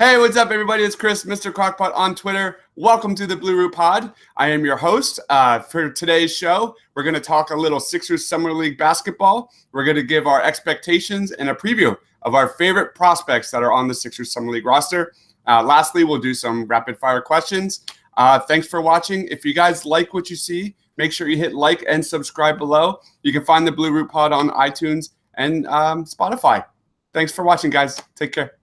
Hey, what's up, everybody? It's Chris, Mr. Crockpot on Twitter. Welcome to the Blue Root Pod. I am your host. For today's show, we're going to talk a little Sixers Summer League basketball. We're going to give our expectations and a preview of our favorite prospects that are on the Sixers Summer League roster. Lastly, we'll do some rapid-fire questions. Thanks for watching. If you guys like what you see, make sure you hit like and subscribe below. You can find the Blue Root Pod on iTunes and Spotify. Thanks for watching, guys. Take care.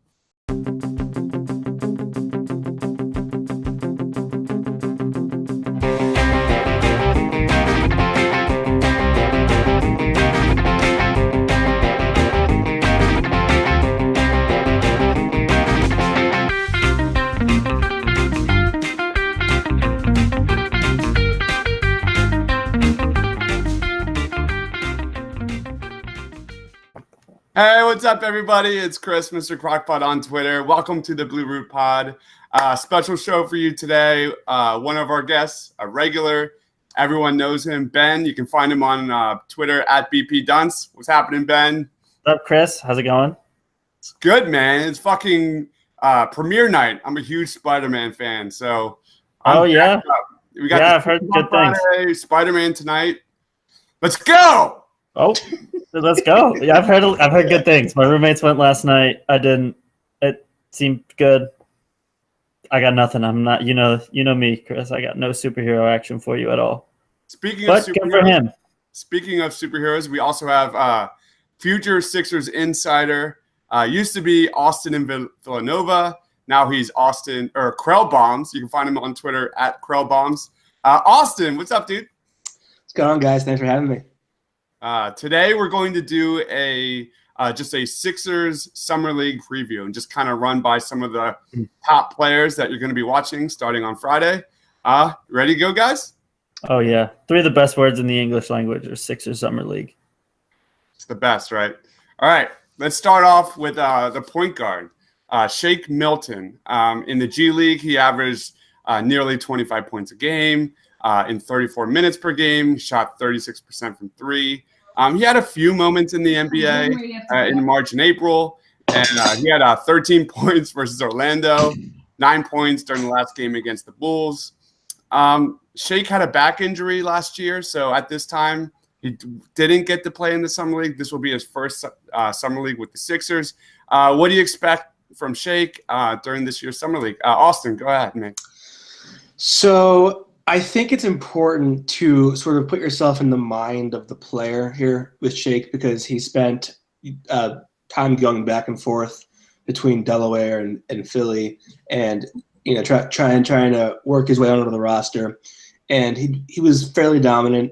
Hey, what's up, everybody? It's Chris, Mr. Crockpot on Twitter. Welcome to the Blue Root Pod. Special show for you today. One of our guests, a regular. Everyone knows him, Ben. You can find him on Twitter at BP Dunce. What's happening, Ben? What's up, Chris? How's it going? It's good, man. It's fucking premiere night. I'm a huge Spider-Man fan, so We got I've heard good things. Spider-Man tonight. Let's go. Oh, let's go. Yeah, I've heard good things. My roommates went last night. I didn't. It seemed good. I got nothing. I'm not. You know me, Chris. I got no superhero action for you at all. Speaking of superheroes, we also have future Sixers insider. Used to be Austin in Villanova. Now he's Austin or Krell Bombs. You can find him on Twitter at Krell Bombs. Austin, what's up, dude? What's going on, guys? Thanks for having me. Today we're going to do just a Sixers Summer League preview and just kind of run by some of the top players that you're going to be watching starting on Friday. Ready to go, guys? Oh, yeah. 3 of the best words in the English language are Sixers Summer League. It's the best, right? All right. Let's start off with the point guard, Shake Milton. In the G League, he averaged nearly 25 points a game. In 34 minutes per game, he shot 36% from 3. He had a few moments in the NBA in March and April, and he had 13 points versus Orlando, 9 points during the last game against the Bulls. Shake had a back injury last year, so at this time, he didn't get to play in the Summer League. This will be his first Summer League with the Sixers. What do you expect from Shake during this year's Summer League? Austin, go ahead, man. So I think it's important to sort of put yourself in the mind of the player here with Shake because he spent time going back and forth between Delaware and Philly, and trying to work his way onto the roster. And he was fairly dominant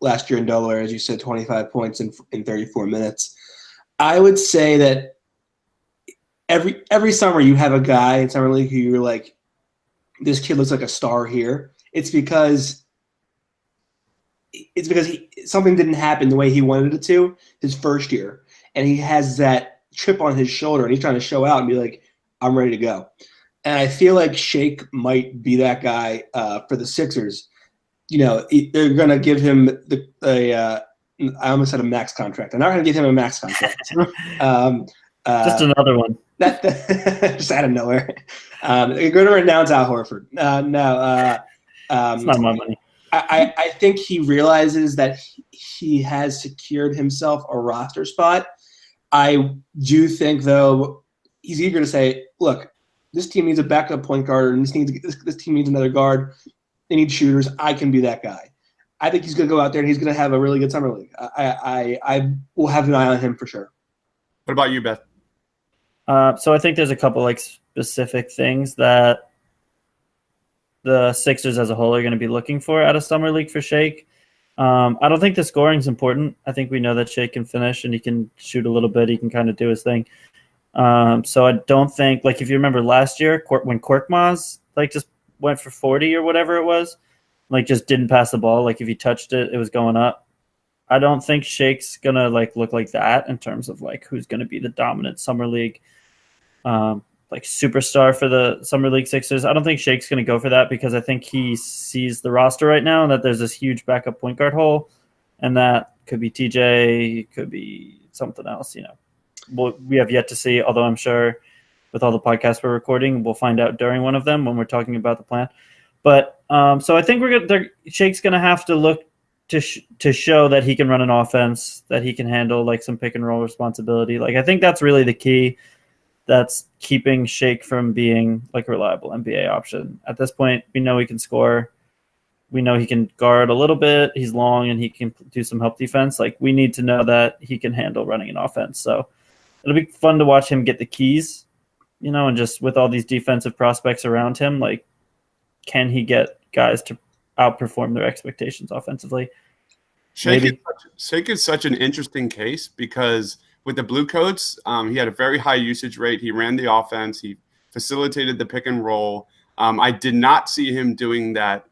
last year in Delaware, as you said, 25 points in 34 minutes. I would say that every summer you have a guy in Summer League who you're like, this kid looks like a star here. It's because something didn't happen the way he wanted it to his first year, and he has that chip on his shoulder, and he's trying to show out and be like, "I'm ready to go." And I feel like Shake might be that guy for the Sixers. They're going to give him I almost said a max contract. They're not going to give him a max contract. Just another one. That just out of nowhere. They're going to renounce Al Horford. It's not my money. I think he realizes that he has secured himself a roster spot. I do think, though, he's eager to say, look, this team needs a backup point guard, and this team needs another guard. They need shooters. I can be that guy. I think he's going to go out there, and he's going to have a really good Summer League. I will have an eye on him for sure. What about you, Beth? So I think there's a couple specific things that the Sixers as a whole are going to be looking for out of Summer League for Shake. I don't think the scoring is important. I think we know that Shake can finish and he can shoot a little bit. He can kind of do his thing. So I don't think, if you remember last year when Korkmaz just went for 40 or whatever it was, just didn't pass the ball. If he touched it, it was going up. I don't think Shake's going to look like that in terms of who's going to be the dominant Summer League superstar for the Summer League Sixers. I don't think Shake's going to go for that because I think he sees the roster right now and that there's this huge backup point guard hole, and that could be TJ, could be something else. Well, we have yet to see, although I'm sure with all the podcasts we're recording. We'll find out during one of them when we're talking about the plan. But so I think Shake's going to have to look to show that he can run an offense, that he can handle like some pick and roll responsibility. Like I think that's really the key. That's keeping Shake from being like a reliable NBA option. At this point, we know he can score. We know he can guard a little bit. He's long and he can do some help defense. Like we need to know that he can handle running an offense. So it'll be fun to watch him get the keys, and just with all these defensive prospects around him, like can he get guys to outperform their expectations offensively? Shake is such an interesting case because with the Blue Coats, he had a very high usage rate. He ran the offense. He facilitated the pick and roll. I did not see him doing that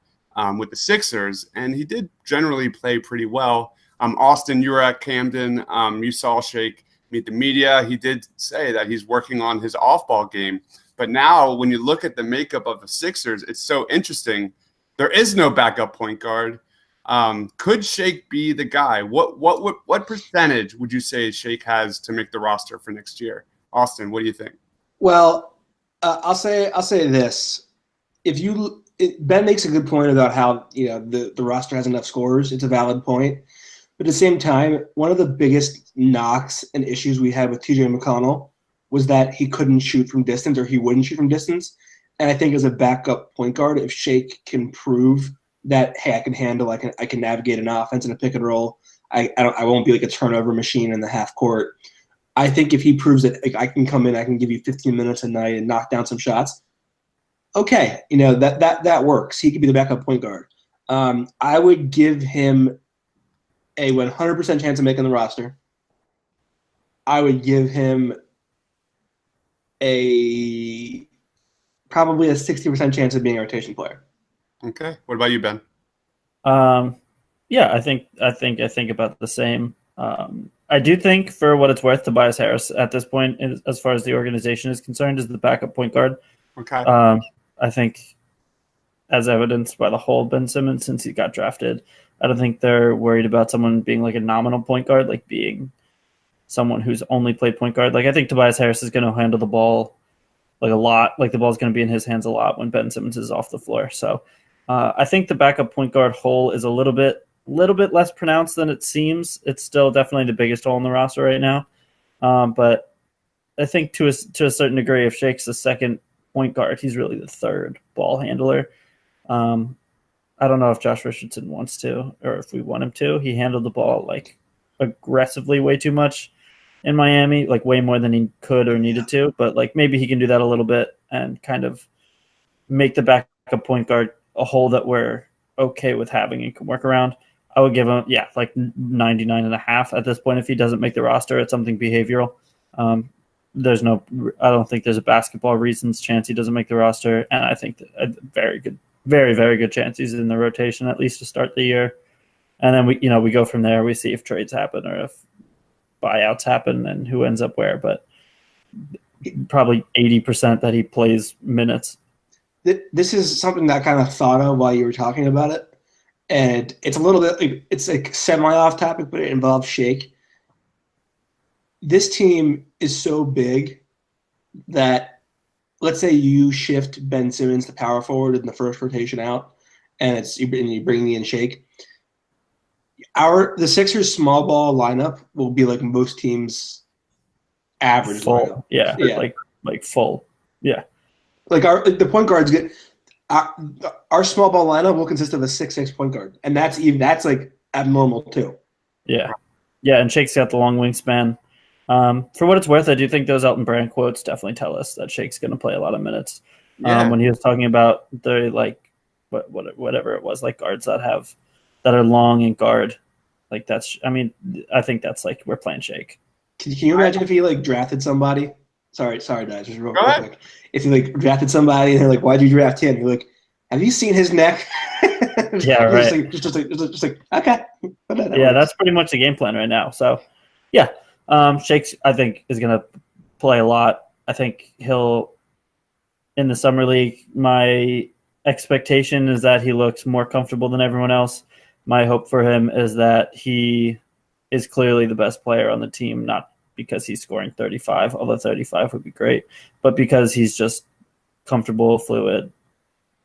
with the Sixers, and he did generally play pretty well. Austin, you were at Camden. You saw Shake meet the media. He did say that he's working on his off-ball game. But now when you look at the makeup of the Sixers, it's so interesting. There is no backup point guard. Could Shake be the guy? What percentage would you say Shake has to make the roster for next year? Austin, what do you think? Well, I'll say this: Ben makes a good point about how the roster has enough scorers. It's a valid point, but at the same time, one of the biggest knocks and issues we had with T.J. McConnell was that he couldn't shoot from distance, or he wouldn't shoot from distance. And I think as a backup point guard, if Shake can prove that, hey, I can handle, I can navigate an offense and a pick and roll, I won't be like a turnover machine in the half court. I think if he proves that I can come in, I can give you 15 minutes a night and knock down some shots. Okay, that works. He could be the backup point guard. I would give him a 100% chance of making the roster. I would give him probably a 60% chance of being a rotation player. Okay. What about you, Ben? Yeah, I think about the same. I do think, for what it's worth, Tobias Harris at this point, as far as the organization is concerned, is the backup point guard. Okay. I think, as evidenced by the whole Ben Simmons since he got drafted, I don't think they're worried about someone being like a nominal point guard, like being someone who's only played point guard. Like I think Tobias Harris is going to handle the ball like a lot. Like the ball's going to be in his hands a lot when Ben Simmons is off the floor. So I think the backup point guard hole is a little bit less pronounced than it seems. It's still definitely the biggest hole in the roster right now. But I think to a certain degree, if Shake's the second point guard, he's really the third ball handler. I don't know if Josh Richardson wants to, or if we want him to. He handled the ball like aggressively way too much in Miami, like way more than he could or needed to. But like maybe he can do that a little bit and kind of make the backup point guard a hole that we're okay with having and can work around. I would give him, like 99.5 at this point. If he doesn't make the roster, it's something behavioral. I don't think there's a basketball reasons chance he doesn't make the roster. And I think that a very good, very, very good chance he's in the rotation, at least to start the year. And then we go from there. We see if trades happen or if buyouts happen and who ends up where, but probably 80% that he plays minutes. This is something that I kind of thought of while you were talking about it. And it's a little bit, it's like semi off topic, but it involves Shake. This team is so big that, let's say you shift Ben Simmons to power forward in the first rotation out, and you bring in Shake. The Sixers small ball lineup will be like most teams' average full lineup. Yeah. Like full. Yeah. Like the point guards get our small ball lineup will consist of a 6'6" point guard, and that's like abnormal too. Yeah, and Shake's got the long wingspan. For what it's worth, I do think those Elton Brand quotes definitely tell us that Shake's going to play a lot of minutes. Yeah. When he was talking about the whatever it was, like guards that are long and guard, like that's. I mean, I think that's like we're playing Shake. Can you imagine if he like drafted somebody? Sorry, guys, just real quick. If you like drafted somebody and they're like, "Why'd you draft him?" You're like, "Have you seen his neck?" Yeah, right. Just like okay. Yeah, that's pretty much the game plan right now. So, yeah, Shakes I think is going to play a lot. I think he'll in the summer league. My expectation is that he looks more comfortable than everyone else. My hope for him is that he is clearly the best player on the team, not because he's scoring 35, although 35 would be great, but because he's just comfortable, fluid,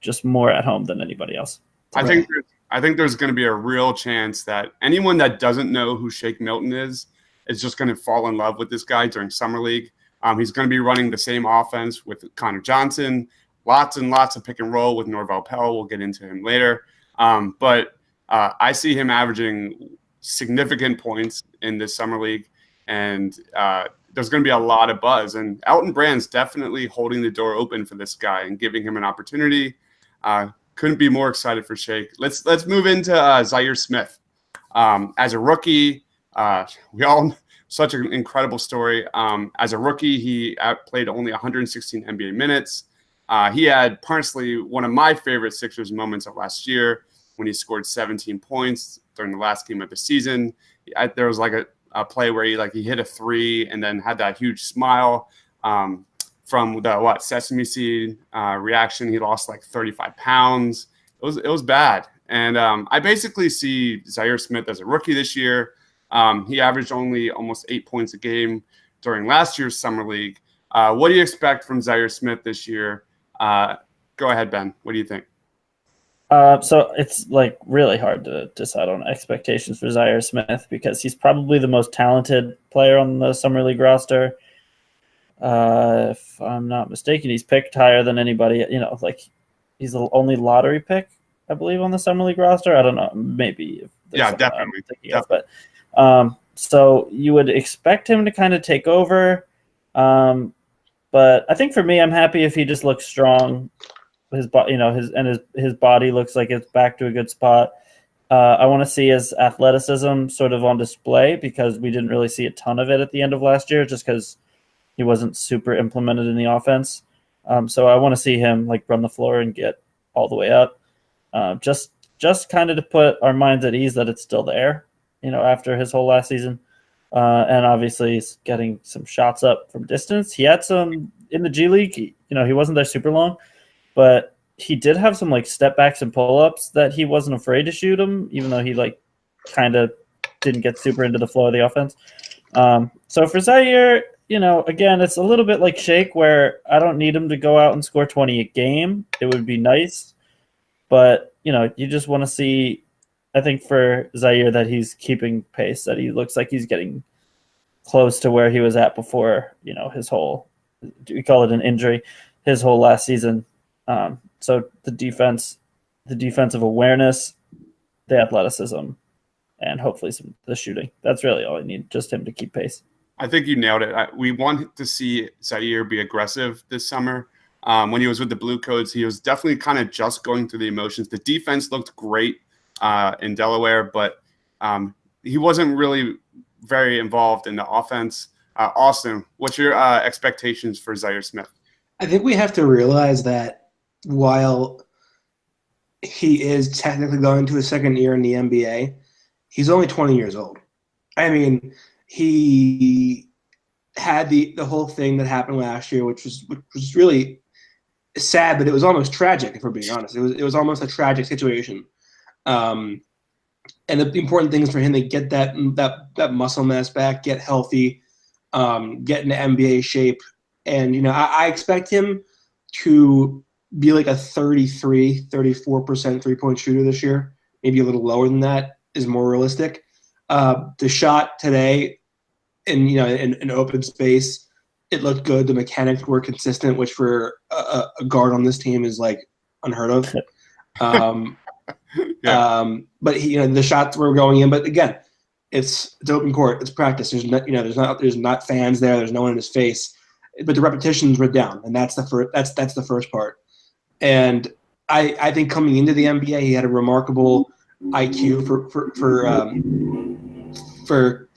just more at home than anybody else. I think there's going to be a real chance that anyone that doesn't know who Shake Milton is just going to fall in love with this guy during Summer League. He's going to be running the same offense with Connor Johnson, lots and lots of pick and roll with Norvel Pelle. We'll get into him later. But I see him averaging significant points in this Summer League, and there's going to be a lot of buzz. And Elton Brand's definitely holding the door open for this guy and giving him an opportunity. Couldn't be more excited for Shake. Let's move into Zhaire Smith. As a rookie, we all such an incredible story. As a rookie, he played only 116 NBA minutes. He had personally one of my favorite Sixers moments of last year when he scored 17 points during the last game of the season. There was like a play where he hit a three and then had that huge smile. From the sesame seed reaction, he lost like 35 pounds. It was bad. And I basically see Zhaire Smith as a rookie this year. He averaged only almost 8 points a game during last year's Summer League. What do you expect from Zhaire Smith this year? Go ahead, Ben. What do you think? So it's like really hard to decide on expectations for Zhaire Smith because he's probably the most talented player on the Summer League roster. If I'm not mistaken, he's picked higher than anybody. He's the only lottery pick, I believe, on the Summer League roster. I don't know, maybe. Yeah, definitely. But so you would expect him to kind of take over. But I think for me, I'm happy if he just looks strong. His body looks like it's back to a good spot. I want to see his athleticism sort of on display because we didn't really see a ton of it at the end of last year, just because he wasn't super implemented in the offense. So I want to see him run the floor and get all the way up. Just kind of to put our minds at ease that it's still there, after his whole last season. And obviously he's getting some shots up from distance. He had some in the G League. He wasn't there super long, but he did have some step backs and pull-ups that he wasn't afraid to shoot them, even though he kind of didn't get super into the flow of the offense. So for Zhaire, again, it's a little bit like Shake where I don't need him to go out and score 20 a game. It would be nice. But, you just want to see, I think for Zhaire, that he's keeping pace, that he looks like he's getting close to where he was at before, his whole, we call it an injury, his whole last season. So the defensive awareness, the athleticism, and hopefully the shooting. That's really all I need, just him to keep pace. I think you nailed it. We want to see Zhaire be aggressive this summer. When he was with the Blue Coats, he was definitely kind of just going through the emotions. The defense looked great in Delaware, but he wasn't really very involved in the offense. Austin, what's your expectations for Zhaire Smith? I think we have to realize that while he is technically going to his second year in the NBA, he's only 20 years old. I mean, he had the whole thing that happened last year, which was really sad, but it was almost tragic, if we're being honest. It was almost a tragic situation. And the important thing is for him to get that muscle mass back, get healthy, get into NBA shape. And, I expect him to be like a 34% three-point shooter this year. Maybe a little lower than that is more realistic. The shot today in open space, it looked good. The mechanics were consistent, which for a guard on this team is unheard of. Yeah. But the shots were going in. But again, it's open court. It's practice. There's not fans there. There's no one in his face. But the repetitions were down, and that's the first part. And I think coming into the NBA, he had a remarkable IQ for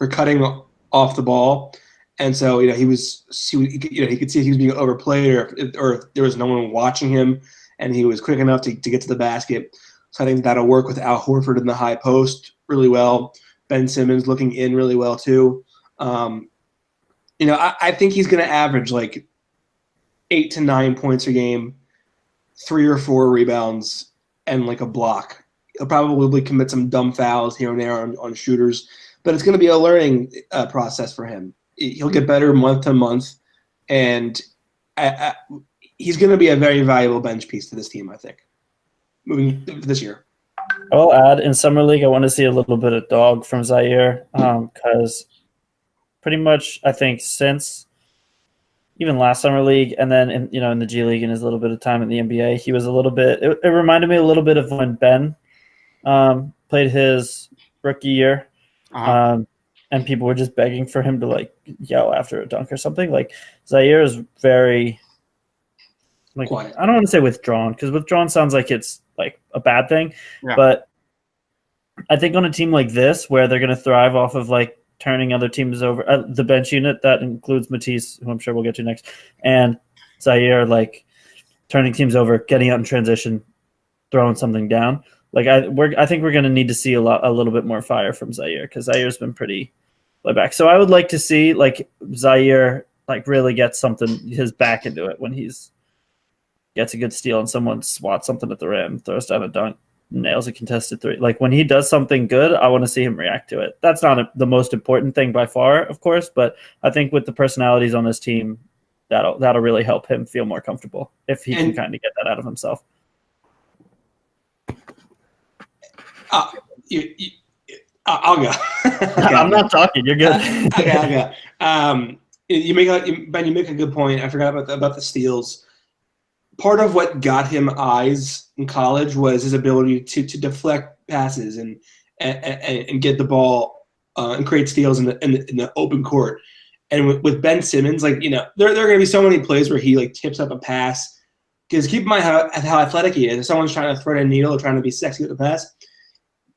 cutting off the ball, and so he could see if he was being overplayed or if there was no one watching him, and he was quick enough to get to the basket. So I think that'll work with Al Horford in the high post really well. Ben Simmons looking in really well too. I think he's going to average 8 to 9 points a game, 3 or 4 rebounds, and a block. He'll probably commit some dumb fouls here and there on shooters, but it's going to be a learning process for him. He'll get better month to month, and he's going to be a very valuable bench piece to this team, I think, moving this year. I'll add in Summer League, I want to see a little bit of dog from Zaire because pretty much I think since even last Summer League and then in the G League and his little bit of time in the NBA, he was a little bit. It reminded me a little bit of when Ben played his rookie year, and people were just begging for him to like yell after a dunk or something. Like Zaire is very like Quiet. I don't want to say withdrawn because withdrawn sounds like it's like a bad thing, but I think on a team like this where they're going to thrive off of like turning other teams over, the bench unit that includes Matisse, who I'm sure we'll get to next, and Zaire, like turning teams over, getting out in transition, throwing something down. Like I think we're going to need to see a little bit more fire from Zaire because Zaire's been pretty laid back. So I would like to see like Zaire like really get his back into it when he's gets a good steal and someone swats something at the rim, throws down a dunk, nails a contested three. Like when he does something good, I want to see him react to it. That's not the most important thing by far, of course, but I think with the personalities on this team, that'll really help him feel more comfortable if he can kind of get that out of himself. I'll go. I'm not talking. You're good. I'll go. You make a good point. I forgot about the steals. Part of what got him eyes in college was his ability to deflect passes and get the ball and create steals in the open court. And with Ben Simmons, like there are going to be so many plays where he like tips up a pass. Because keep in mind how athletic he is. If someone's trying to thread a needle or trying to be sexy with the pass,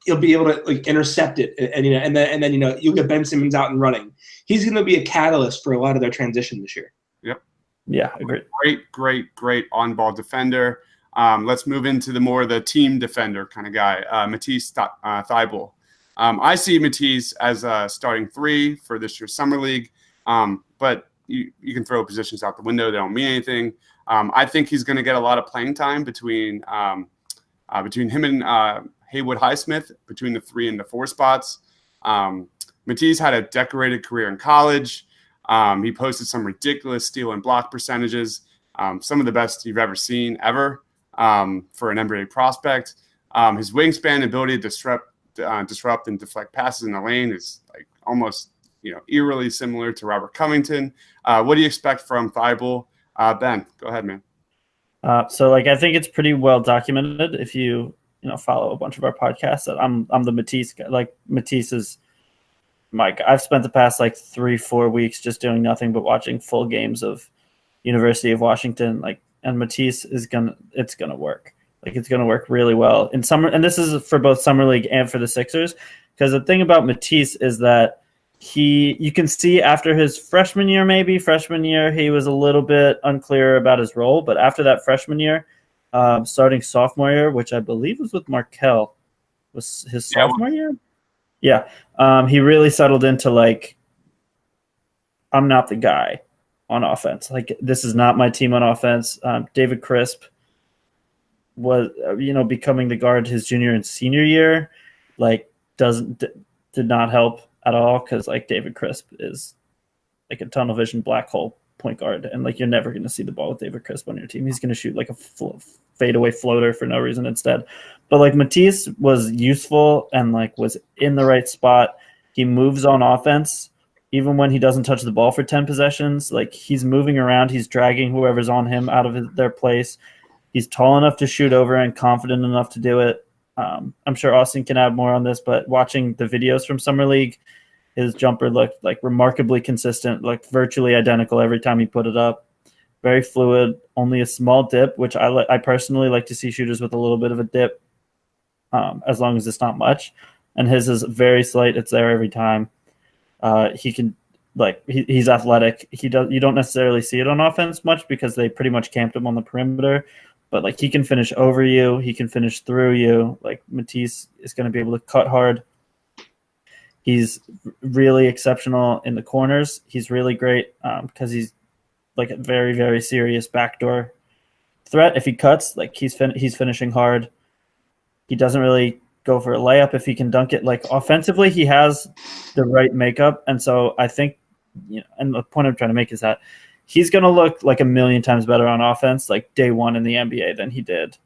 he'll be able to like intercept it, and then you'll get Ben Simmons out and running. He's going to be a catalyst for a lot of their transition this year. Yep. Yeah, agreed. Great on-ball defender. Let's move into the team defender kind of guy, Matisse Thybulle. I see Matisse as a starting 3 for this year's Summer League, but you can throw positions out the window. They don't mean anything. I think he's going to get a lot of playing time between him and Haywood Highsmith, between the 3 and the 4 spots. Matisse had a decorated career in college. He posted some ridiculous steal and block percentages, some of the best you've ever seen ever for an NBA prospect. His wingspan, ability to disrupt and deflect passes in the lane is like almost eerily similar to Robert Covington. What do you expect from Thybulle? Ben, go ahead, man. So I think it's pretty well documented if you follow a bunch of our podcasts that I'm the Matisse guy. Like Matisse is I've spent the past 3-4 weeks just doing nothing but watching full games of University of Washington. And Matisse it's gonna work. It's gonna work really well in summer. And this is for both Summer League and for the Sixers. Because the thing about Matisse is that you can see after his freshman year, he was a little bit unclear about his role. But after that freshman year, starting sophomore year, which I believe was with Markelle, was his sophomore year? Yeah. He really settled into I'm not the guy on offense. This is not my team on offense. David Crisp was, becoming the guard his junior and senior year, did not help at all because David Crisp is a tunnel vision black hole point guard, and you're never going to see the ball with David Crisp on your team. He's going to shoot a fadeaway floater for no reason instead. But Matisse was useful and was in the right spot. He moves on offense even when he doesn't touch the ball for 10 possessions. He's moving around, he's dragging whoever's on him out of their place. He's tall enough to shoot over and confident enough to do it. I'm sure Austin can add more on this, but watching the videos from Summer League, his jumper looked remarkably consistent, virtually identical every time he put it up. Very fluid, only a small dip, which I personally like to see shooters with a little bit of a dip, as long as it's not much. And his is very slight; it's there every time. He can he's athletic. You don't necessarily see it on offense much because they pretty much camped him on the perimeter. But he can finish over you, he can finish through you. Matisse is going to be able to cut hard. He's really exceptional in the corners. He's really great because he's a very, very serious backdoor threat. If he cuts, he's finishing hard. He doesn't really go for a layup if he can dunk it. Like offensively, he has the right makeup, and so I think, and the point I'm trying to make is that he's going to look like a million times better on offense, like day one in the NBA than he did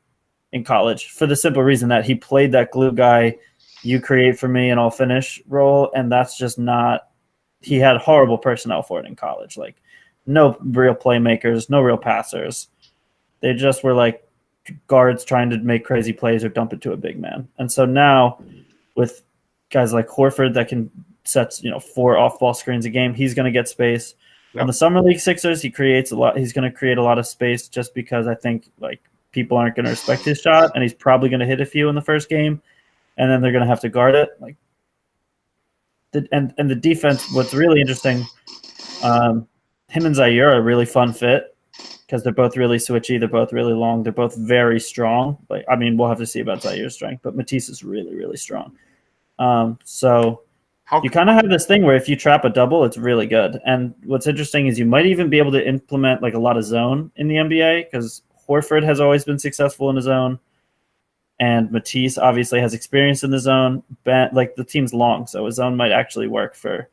in college, for the simple reason that he played that glue guy, you create for me and I'll finish role, and that's just not. He had horrible personnel for it in college, like no real playmakers, no real passers. They just were like guards trying to make crazy plays or dump it to a big man. And so now with guys like Horford that can set 4 off-ball screens a game, he's going to get space. Yep. On the Summer League Sixers, he creates a lot. He's going to create a lot of space just because I think like people aren't going to respect his shot, and he's probably going to hit a few in the first game, and then they're going to have to guard it. Like and the defense, what's really interesting, him and Zaire are a really fun fit because they're both really switchy. They're both really long. They're both very strong. Like, I mean, we'll have to see about Zaire's strength, but Matisse is really, really strong. So you kind of have this thing where if you trap a double, it's really good. And what's interesting is you might even be able to implement like a lot of zone in the NBA because Horford has always been successful in the zone, and Matisse obviously has experience in the zone. Like the team's long, so a zone might actually work for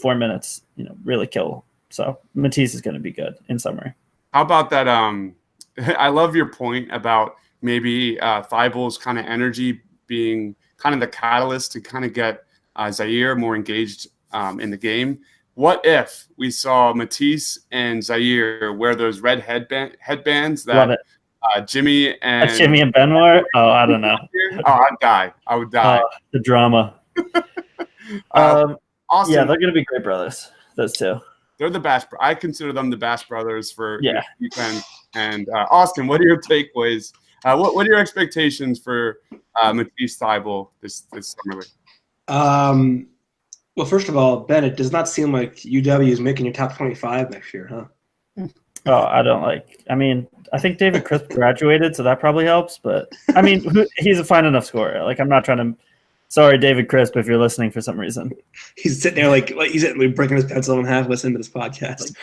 4 minutes. Really kill. So Matisse is going to be good in summary. How about that? I love your point about maybe Thybulle's kind of energy being kind of the catalyst to kind of get Zaire more engaged in the game. What if we saw Matisse and Zaire wear those red headbands that Jimmy and Ben wore? Oh, I don't know. I'd die. I would die. The drama. Austin, yeah, they're going to be great brothers, those two. They're the Bash. I consider them the Bash brothers for defense. And Austin, what are your takeaways? What are your expectations for Matisse Thybulle this summer league? Well, first of all, Ben, it does not seem like UW is making your top 25 next year, huh? Oh, I mean, I think David Crisp graduated, so that probably helps. But I mean, he's a fine enough scorer. Like, I'm not trying to. Sorry, David Crisp, if you're listening for some reason. He's sitting there like he's breaking his pencil in half, listening to this podcast.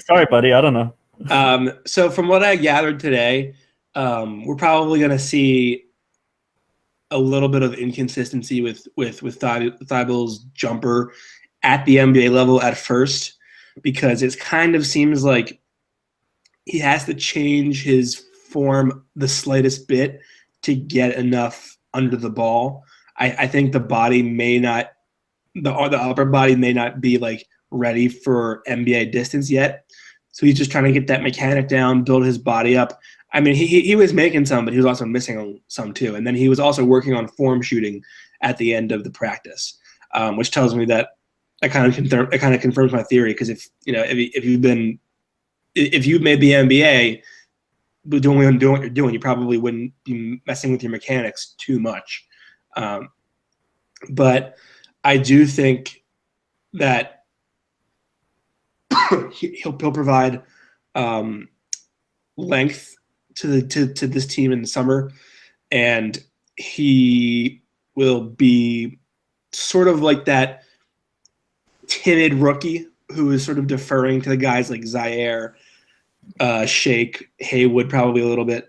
Sorry, buddy. I don't know. So from what I gathered today, we're probably going to see a little bit of inconsistency with Thybulle's jumper at the NBA level at first, because it kind of seems like he has to change his form the slightest bit to get enough under the ball. I think the body may not, the upper body may not be like ready for NBA distance yet. So he's just trying to get that mechanic down, build his body up. I mean, he was making some, but he was also missing some too. And then he was also working on form shooting at the end of the practice, which tells me that it kind of confirms my theory. Because if you've made the NBA, doing what you're doing, you probably wouldn't be messing with your mechanics too much. But I do think that he'll provide length to this team in the summer, and he will be sort of like that timid rookie who is sort of deferring to the guys like Zaire, Shake, Haywood, probably a little bit.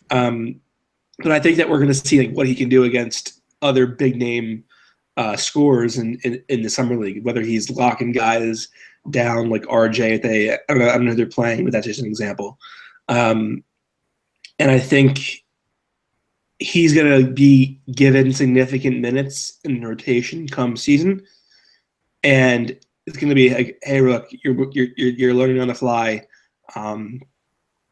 But I think that we're going to see like what he can do against other big name scorers in the summer league, whether he's locking guys down like RJ. I don't know who they're playing, but that's just an example. And I think he's going to be given significant minutes in rotation come season, and it's going to be like, hey, Rook, you're learning on the fly.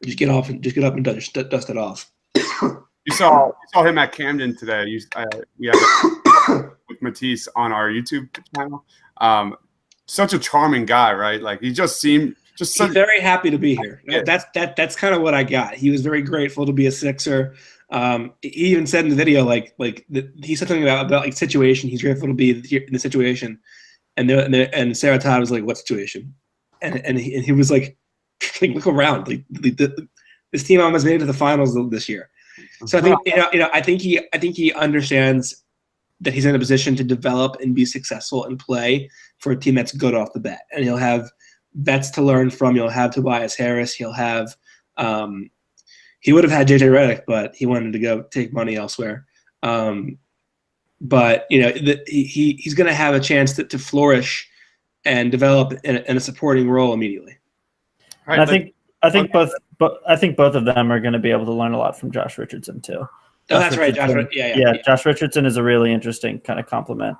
Just get up and dust it off. You saw him at Camden today. We have with Matisse on our YouTube channel. Such a charming guy, right? Like he just seemed he's very happy to be here. Yeah. That's kind of what I got. He was very grateful to be a Sixer. He even said in the video he said something about like situation. He's grateful to be here in the situation, and Sarah Todd was like, "What situation?" And he was like, look around. This team almost made it to the finals this year. So I think I think he understands that he's in a position to develop and be successful and play for a team that's good off the bat. And he'll have vets to learn from. He'll have Tobias Harris. He'll have He would have had JJ Redick, but he wanted to go take money elsewhere. But he's going to have a chance to flourish and develop in a supporting role immediately. Right, I think both of them are going to be able to learn a lot from Josh Richardson too. That's right, Josh. Yeah. Josh Richardson is a really interesting kind of compliment,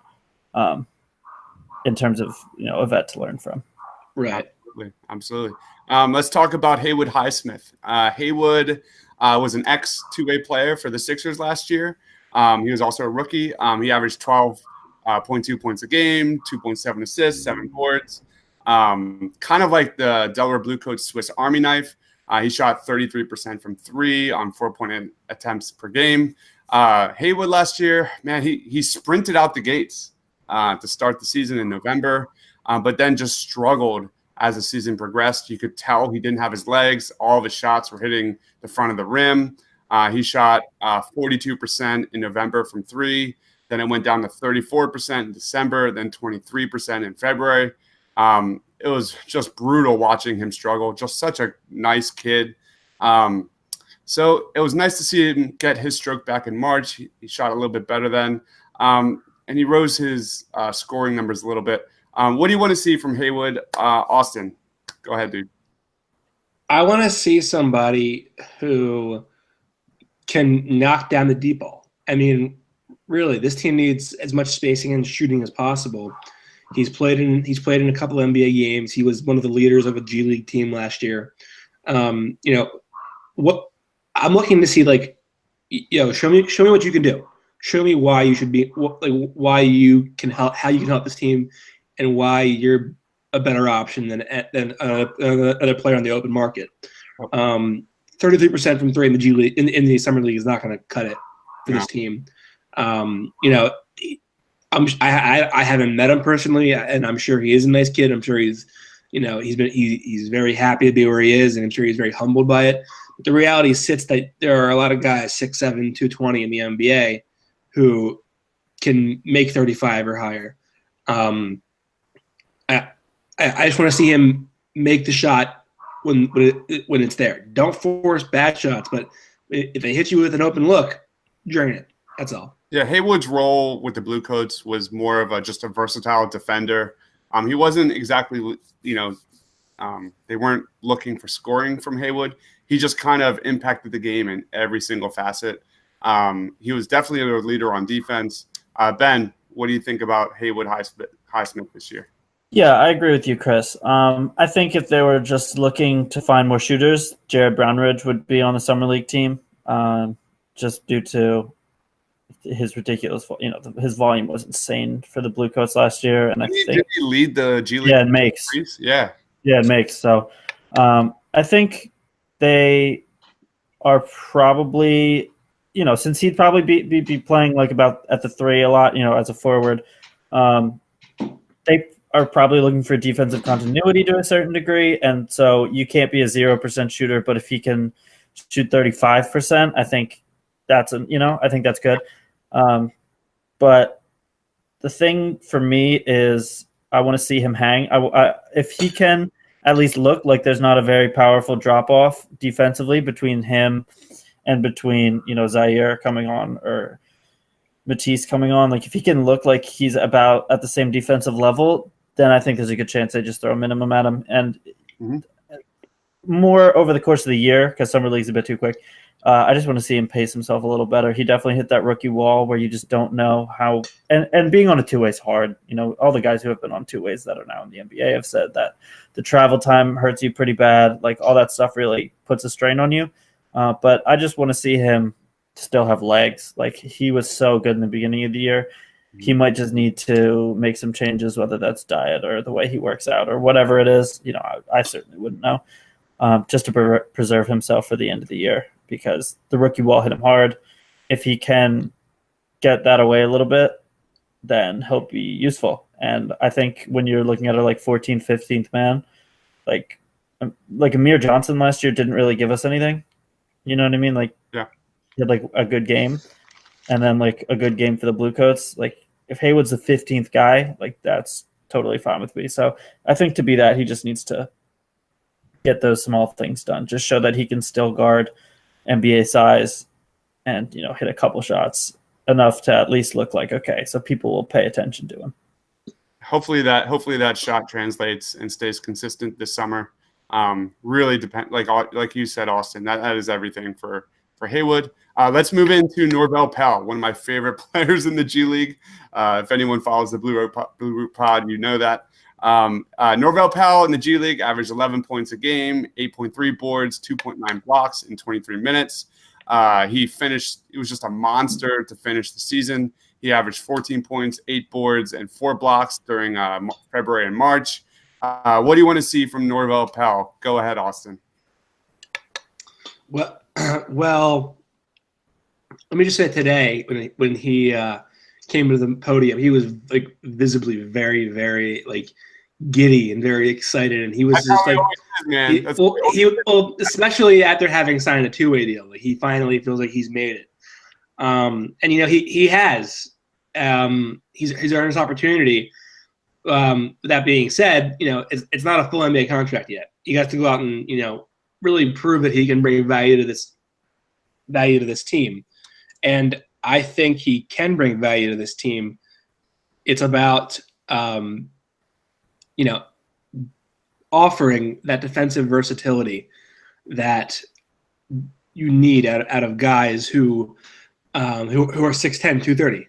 in terms of a vet to learn from. Right. Absolutely. Let's talk about Haywood Highsmith. Haywood was an ex-2-way player for the Sixers last year. He was also a rookie. He averaged 12.2 points a game, 2.7 assists, 7 boards. Kind of like the Delaware Bluecoats Swiss Army knife. He shot 33% from 3 on 4-point attempts per game. Haywood last year, man, he sprinted out the gates to start the season in November, but then just struggled as the season progressed. You could tell he didn't have his legs. All of his shots were hitting the front of the rim. He shot 42% in November from 3. Then it went down to 34% in December, then 23% in February. It was just brutal watching him struggle. Just such a nice kid. So it was nice to see him get his stroke back in March. He shot a little bit better then. And he rose his scoring numbers a little bit. What do you want to see from Haywood? Austin, go ahead, dude. I want to see somebody who can knock down the deep ball. I mean, really, this team needs as much spacing and shooting as possible. He's played in a couple NBA games. He was one of the leaders of a G League team last year. What I'm looking to see, show me what you can do. Show me why you should be, why you can help, how you can help this team, and why you're a better option than another player on the open market. 33% from 3 in the G League in the summer league is not going to cut it for this team. I haven't met him personally, and I'm sure he is a nice kid. I'm sure he's very happy to be where he is, and I'm sure he's very humbled by it. But the reality sits that there are a lot of guys 6'7", 220 in the NBA who can make 35 or higher. I just want to see him make the shot when it's there. Don't force bad shots, but if they hit you with an open look, drain it. That's all. Yeah, Haywood's role with the Bluecoats was more of just a versatile defender. He wasn't exactly, they weren't looking for scoring from Haywood. He just kind of impacted the game in every single facet. He was definitely a leader on defense. Ben, what do you think about Haywood Highsmith this year? Yeah, I agree with you, Chris. I think if they were just looking to find more shooters, Jared Brownridge would be on the summer league team, just due to his ridiculous, his volume was insane for the Bluecoats last year, and did he lead the G League? Yeah, it makes. Yeah, it makes. So, I think they are probably, since he'd probably be playing about at the 3 a lot, as a forward, they are probably looking for defensive continuity to a certain degree, and so you can't be a 0% shooter, but if he can shoot 35%, I think that's I think that's good. But the thing for me is I want to see him hang. If he can at least look like there's not a very powerful drop off defensively between him and between Zaire coming on or Matisse coming on, if he can look like he's about at the same defensive level, then I think there's a good chance they just throw a minimum at him. And more over the course of the year, because summer league's a bit too quick, I just want to see him pace himself a little better. He definitely hit that rookie wall where you just don't know how – and being on a two-way is hard. All the guys who have been on two ways that are now in the NBA have said that the travel time hurts you pretty bad. All that stuff really puts a strain on you. But I just want to see him still have legs. He was so good in the beginning of the year. He might just need to make some changes, whether that's diet or the way he works out or whatever it is. I certainly wouldn't know, just to preserve himself for the end of the year, because the rookie wall hit him hard. If he can get that away a little bit, then he'll be useful. And I think when you're looking at a 14th, 15th man, like Amir Johnson last year didn't really give us anything. You know what I mean? Yeah. He had a good game, and then a good game for the Bluecoats. If Haywood's the 15th guy, that's totally fine with me. So I think to be that, he just needs to get those small things done. Just show that he can still guard NBA size and, hit a couple shots enough to at least look like, okay, so people will pay attention to him. Hopefully that shot translates and stays consistent this summer. Really depend, like you said, Austin, that is everything for Haywood. Let's move into Norvel Pelle, one of my favorite players in the G League. If anyone follows the Blue Root Pod, you know that. Norvel Pelle in the G League averaged 11 points a game, 8.3 boards, 2.9 blocks in 23 minutes. It was just a monster to finish the season. He averaged 14 points, 8 boards, and 4 blocks during February and March. What do you want to see from Norvel Pelle? Go ahead, Austin. Well, let me just say today when he came to the podium, he was like visibly very, very like giddy and very excited, and he was just like, especially after having signed a 2-way deal, like he finally feels like he's made it. And he has he's earned his opportunity. That being said, it's not a full NBA contract yet. He got to go out and really prove that he can bring value to this team, and I think he can bring value to this team. It's about offering that defensive versatility that you need out of guys who are 6'10", 230,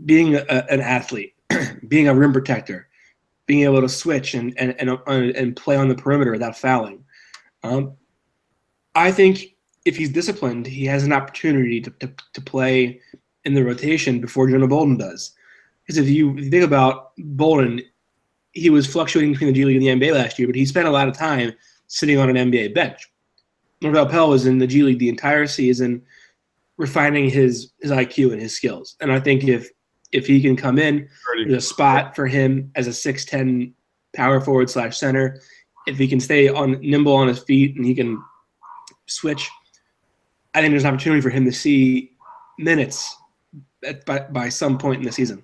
being an athlete, being a rim protector, being able to switch and play on the perimeter without fouling. I think if he's disciplined, he has an opportunity to play in the rotation before Jonah Bolden does. Because if you think about Bolden, he was fluctuating between the G League and the NBA last year, but he spent a lot of time sitting on an NBA bench. Norvel Pelle was in the G League the entire season, refining his IQ and his skills. And I think if he can come in, there's a spot for him as a 6'10" power forward / center. If he can stay nimble on his feet and he can switch, I think there's an opportunity for him to see minutes by some point in the season.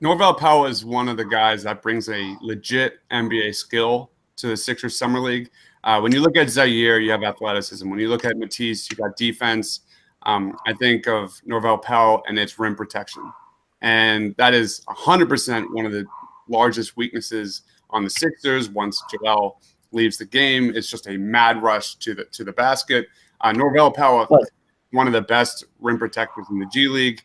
Norvel Pelle is one of the guys that brings a legit NBA skill to the Sixers Summer League. When you look at Zaire, you have athleticism. When you look at Matisse, you got defense. I think of Norvel Pelle and its rim protection. And that is 100% one of the largest weaknesses on the Sixers. Once Joel leaves the game, it's just a mad rush to the basket. Norvel Pelle, one of the best rim protectors in the G League.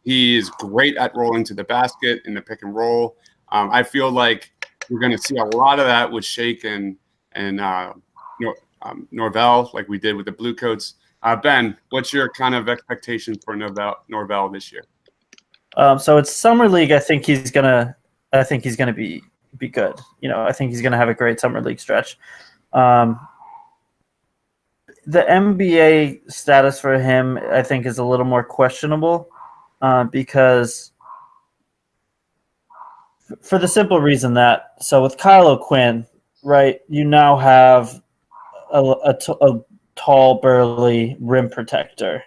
He is great at rolling to the basket in the pick and roll. I feel like we're going to see a lot of that with Shake and Norvel, like we did with the Blue Coats. Ben, what's your kind of expectations for Norvel this year? So it's summer league. I think he's gonna be good. I think he's gonna have a great summer league stretch. The NBA status for him, I think, is a little more questionable because for the simple reason that, so with Kyle O'Quinn, right, you now have a tall, burly rim protector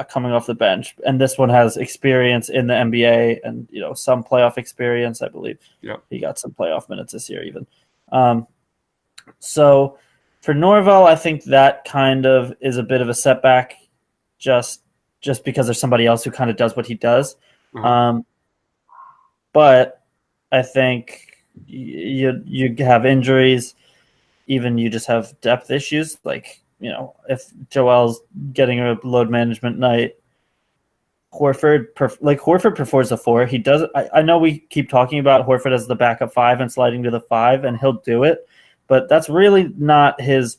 coming off the bench, and this one has experience in the NBA and some playoff experience. I believe he got some playoff minutes this year even. So for Norvel, I think that kind of is a bit of a setback, just because there's somebody else who kind of does what he does. But I think you have injuries, even you just have depth issues. Like, if Joel's getting a load management night, Horford prefers a 4. He does. I know we keep talking about Horford as the backup 5 and sliding to the 5, and he'll do it, but that's really not his.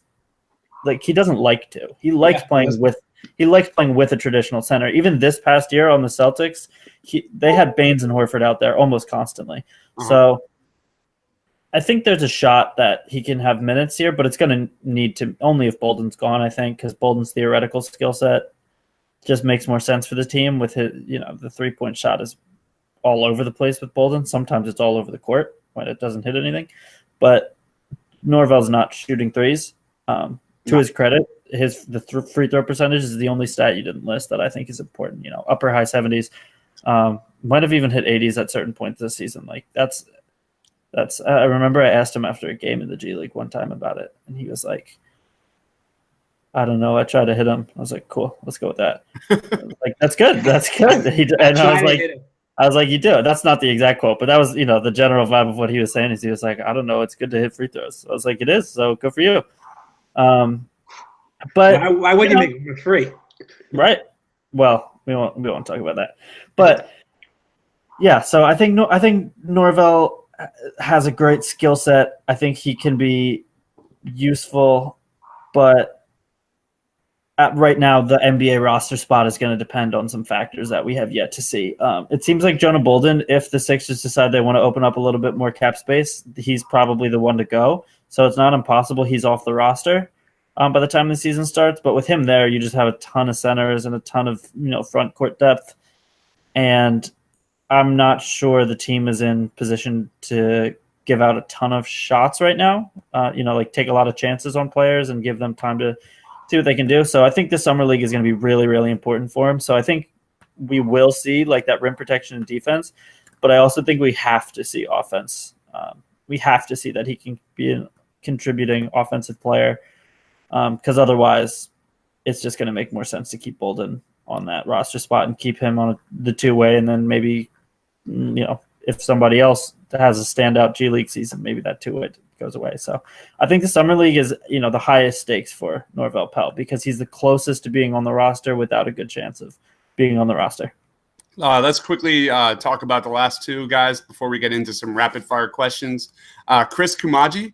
Like, he doesn't like to. He likes playing with a traditional center. Even this past year on the Celtics, they had Baines and Horford out there almost constantly. So I think there's a shot that he can have minutes here, but it's going to need to only if Bolden's gone, I think, because Bolden's theoretical skill set just makes more sense for the team with his, the 3-point shot is all over the place with Bolden. Sometimes it's all over the court when it doesn't hit anything. But Norvel's not shooting threes. To his credit, the free throw percentage is the only stat you didn't list that I think is important. Upper high 70s, might have even hit 80s at certain points this season. Like that's. I remember I asked him after a game in the G League one time about it, and he was like, I don't know. I tried to hit him. I was like, cool, let's go with that. I was like, that's good. That's good. And I was like, you do it. That's not the exact quote, but that was, the general vibe of what he was saying. Is he was like, I don't know, it's good to hit free throws. I was like, it is. So good for you. But why would you make it for free? Right. Well, we won't talk about that. But yeah, so I think Norvell has a great skill set. I think he can be useful, but right now the NBA roster spot is going to depend on some factors that we have yet to see. It seems like Jonah Bolden, if the Sixers decide they want to open up a little bit more cap space, he's probably the one to go. So it's not impossible he's off the roster by the time the season starts. But with him there, you just have a ton of centers and a ton of front court depth. And I'm not sure the team is in position to give out a ton of shots right now. Take a lot of chances on players and give them time to see what they can do. So I think the summer league is going to be really, really important for him. So I think we will see like that rim protection and defense, but I also think we have to see offense. We have to see that he can be a contributing offensive player, because otherwise it's just going to make more sense to keep Bolden on that roster spot and keep him on the two-way, and then maybe if somebody else has a standout G League season, maybe that two-way goes away. So I think the summer league is the highest stakes for Norvell Pell, because he's the closest to being on the roster without a good chance of being on the roster. Let's quickly talk about the last two guys before we get into some rapid fire questions. Chris Kumaji,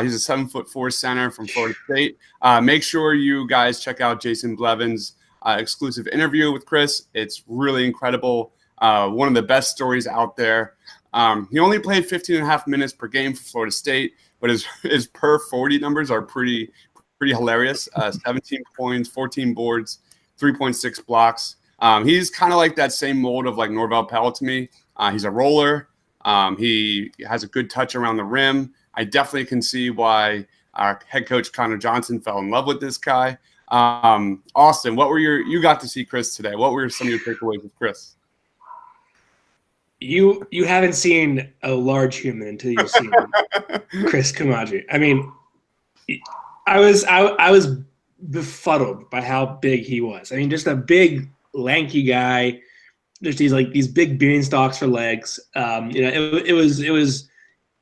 he's a 7'4" center from Florida State. Make sure you guys check out Jason Blevins' exclusive interview with Chris. It's really incredible. One of the best stories out there. He only played 15.5 minutes per game for Florida State, but his per 40 numbers are pretty hilarious. 17 points, 14 boards, 3.6 blocks. He's kind of like that same mold of like Norvell Pell to me. He's a roller. He has a good touch around the rim. I definitely can see why our head coach Connor Johnson fell in love with this guy. Austin, you got to see Chris today. What were some of your takeaways with Chris? You haven't seen a large human until you've seen Chris Kumaji. I mean, I was befuddled by how big he was. I mean, just a big, lanky guy. There's these big beanstalks for legs.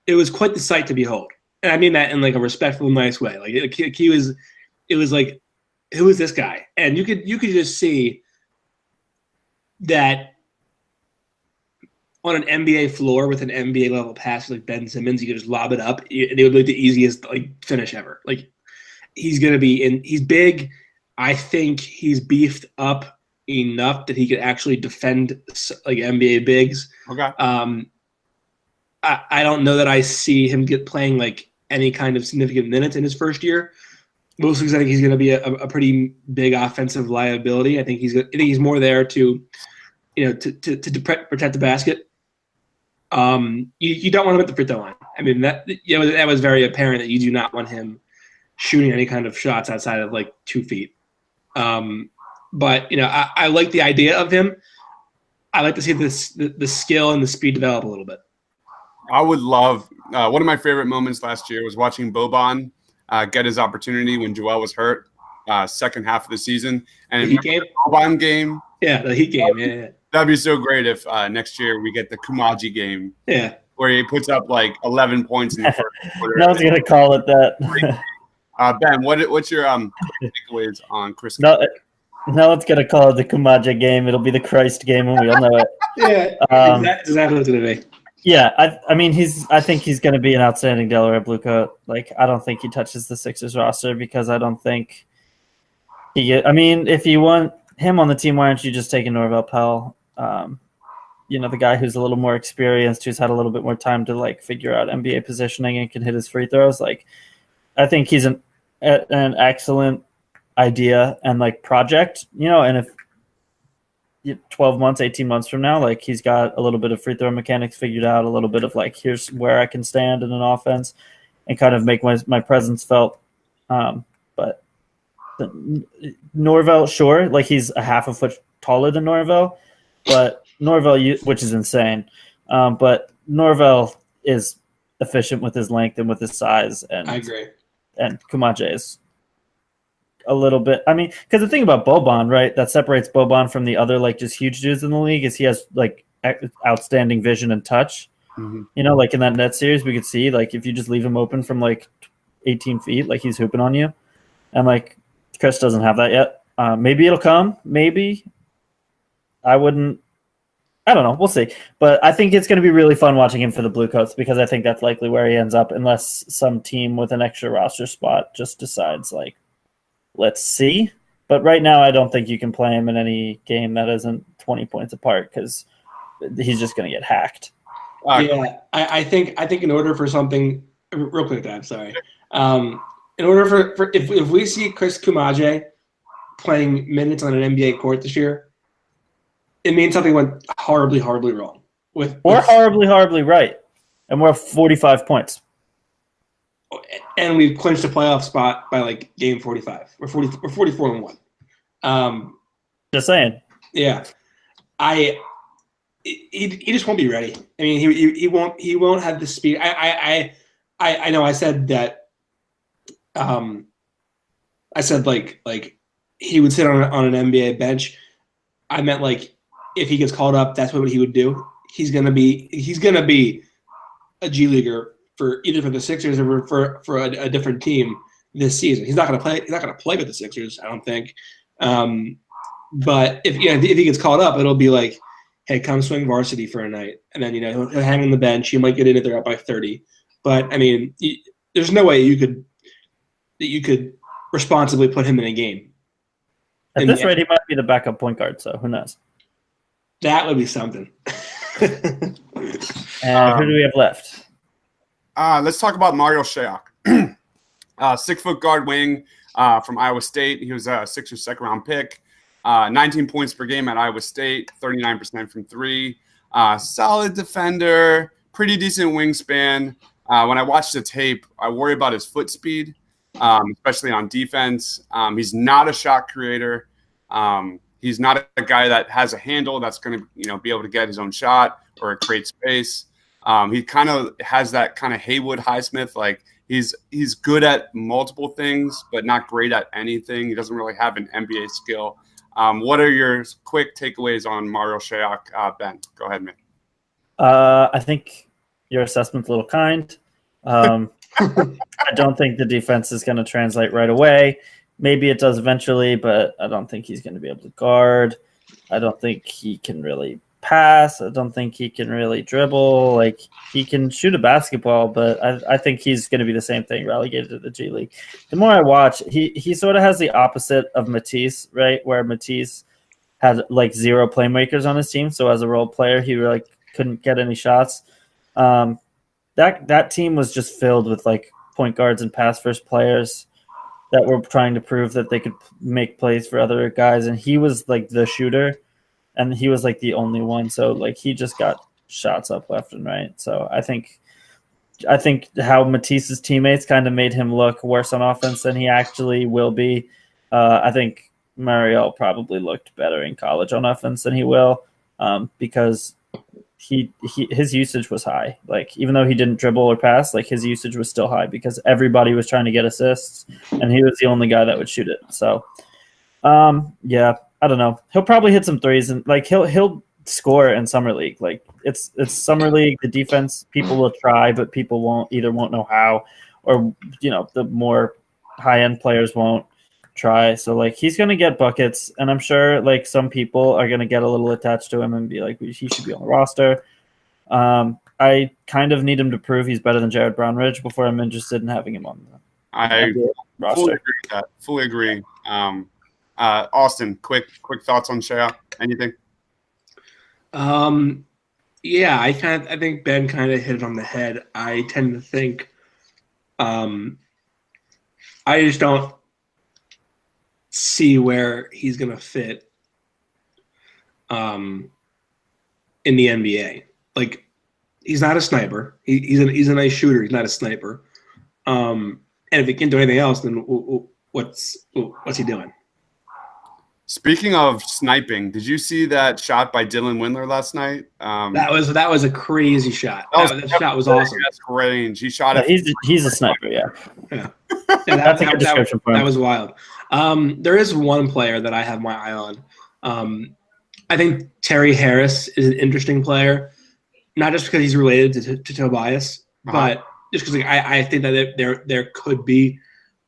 It was quite the sight to behold, and I mean that in like a respectful, nice way. Like it was like, who is this guy? And you could just see that on an NBA floor with an NBA level pass like Ben Simmons, you could just lob it up. It would be the easiest finish ever. Like he's big. I think he's beefed up enough that he could actually defend like NBA bigs. Okay. I don't know that I see him playing like any kind of significant minutes in his first year. Mostly because I think he's going to be a pretty big offensive liability. I think he's more there to protect the basket. You don't want him at the free throw line. I mean that was very apparent that you do not want him shooting any kind of shots outside of like 2 feet. But I like the idea of him. I like to see the skill and the speed develop a little bit. I would love one of my favorite moments last year was watching Boban get his opportunity when Joel was hurt, second half of the season. And the Heat game? Boban game. Yeah, the Heat game. Yeah. That'd be so great if next year we get the Kumaji game. Yeah. Where he puts up like 11 points in the first quarter. No one's going to call it that. Ben, what's your takeaways on Chris? No one's going to call it the Kumaji game. It'll be the Christ game, and we all know it. Yeah, exactly what it's going to be. Yeah, I think he's going to be an outstanding Delaware Blue Coat. Like, I don't think he touches the Sixers roster because I don't think if you want him on the team, why aren't you just taking Norvell Pell? The guy who's a little more experienced, who's had a little bit more time to like figure out NBA positioning and can hit his free throws. Like, I think he's an excellent idea and like project. And if 12 months, 18 months from now, like he's got a little bit of free throw mechanics figured out, a little bit of like, here's where I can stand in an offense and kind of make my presence felt. But Norvell, sure, like he's a half a foot taller than Norvell, but Norvell, which is insane. But Norvell is efficient with his length and with his size. And I agree. And Kumaji is a little bit. I mean, because the thing about Boban, right, that separates Boban from the other like just huge dudes in the league is he has like outstanding vision and touch. Mm-hmm. You know, like in that net series, we could see like if you just leave him open from like 18 feet, like he's hooping on you, and like Chris doesn't have that yet. Maybe it'll come. Maybe I wouldn't. I don't know. We'll see. But I think it's going to be really fun watching him for the Bluecoats because I think that's likely where he ends up unless some team with an extra roster spot just decides, like, let's see. But right now, I don't think you can play him in any game that isn't 20 points apart because he's just going to get hacked. Yeah, I think in order for something – real quick, Dad, sorry. In order for if we see Chris Kumaje playing minutes on an NBA court this year, it means something went horribly, horribly wrong. Or horribly right. And we're 45 points. And we've clinched a playoff spot by like game 45. We're 44-1. Just saying. Yeah. He just won't be ready. I mean, he won't have the speed. I know I said that I said like he would sit on an NBA bench. I meant like if he gets called up, that's what he would do. He's gonna be a G Leaguer for either for the Sixers or for a different team this season. He's not gonna play with the Sixers, I don't think. But if he gets called up, it'll be like, hey, come swing varsity for a night, and then he'll hang on the bench. He might get in if they're up by 30. But I mean, there's no way you could responsibly put him in a game. At this rate, he might be the backup point guard. So who knows? That would be something. And who do we have left? Let's talk about Mario Shayok. 6-foot guard wing from Iowa State. He was a Sixers second-round pick. 19 points per game at Iowa State, 39% from three. Solid defender, pretty decent wingspan. When I watch the tape, I worry about his foot speed, especially on defense. He's not a shot creator. He's not a guy that has a handle that's going to, be able to get his own shot or create space. He kind of has that kind of Haywood Highsmith, like he's good at multiple things, but not great at anything. He doesn't really have an NBA skill. What are your quick takeaways on Mario Shayok, Ben? Go ahead, man. I think your assessment's a little kind. I don't think the defense is going to translate right away. Maybe it does eventually, but I don't think he's going to be able to guard. I don't think he can really pass. I don't think he can really dribble. Like, he can shoot a basketball, but I think he's going to be the same thing, relegated to the G League. The more I watch, he sort of has the opposite of Matisse, right? Where Matisse had like zero playmakers on his team. So as a role player, he like couldn't get any shots. That team was just filled with like point guards and pass first players that were trying to prove that they could make plays for other guys. And he was like the shooter, and he was like the only one. So like he just got shots up left and right. So I think how Matisse's teammates kind of made him look worse on offense than he actually will be. I think Mario probably looked better in college on offense than he will, because his usage was high. Like, even though he didn't dribble or pass, like his usage was still high because everybody was trying to get assists, and he was the only guy that would shoot it. So, yeah, I don't know. He'll probably hit some threes, and like he'll score in summer league. Like it's summer league. The defense, people will try, but people won't know how, or the more high end players won't try. So like he's gonna get buckets, and I'm sure like some people are gonna get a little attached to him and be like, he should be on the roster. I kind of need him to prove he's better than Jared Brownridge before I'm interested in having him on the roster. Fully agree with that. Fully agree. Austin, quick thoughts on Shayok? Anything? Yeah, I think Ben kind of hit it on the head. I tend to think, I just don't see where he's gonna fit in the NBA. Like, he's not a sniper. He's a nice shooter. He's not a sniper. And if he can't do anything else, then what's he doing? Speaking of sniping, did you see that shot by Dylan Windler last night? That was a crazy shot. That shot was awesome. That's range. He shot it. He's a sniper. Yeah. Yeah, That's a good description for him. That was wild. There is one player that I have my eye on. I think Terry Harris is an interesting player, not just because he's related to Tobias, but just because I think that there could be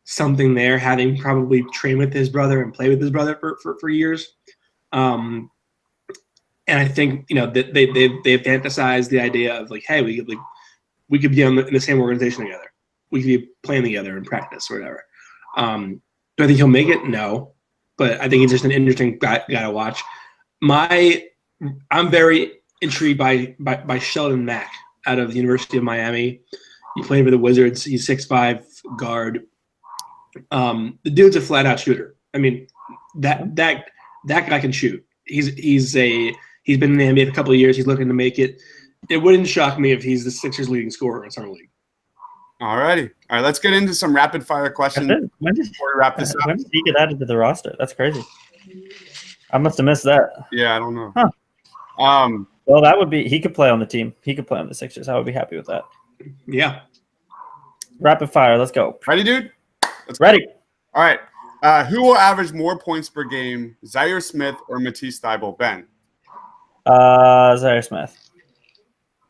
something there, having probably trained with his brother and played with his brother for years. And I think that they've fantasized the idea of like, hey, we could be in the same organization together. We could be playing together in practice or whatever. Do I think he'll make it? No, but I think he's just an interesting guy to watch. I'm very intrigued by Sheldon Mack out of the University of Miami. He played for the Wizards. He's 6'5" guard. The dude's a flat out shooter. I mean, that guy can shoot. He's been in the NBA for a couple of years. He's looking to make it. It wouldn't shock me if he's the Sixers' leading scorer in summer league. All right, let's get into some rapid fire questions When did before we wrap this up. when did he get added to the roster? That's crazy. I must have missed that. Yeah, I don't know. Huh. Well, that would be – he could play on the team. He could play on the Sixers. I would be happy with that. Yeah. Rapid fire. Let's go. Ready, dude? Let's go. Ready. All right. Who will average more points per game, Zaire Smith or Matisse Thybulle? Ben. Zaire Smith.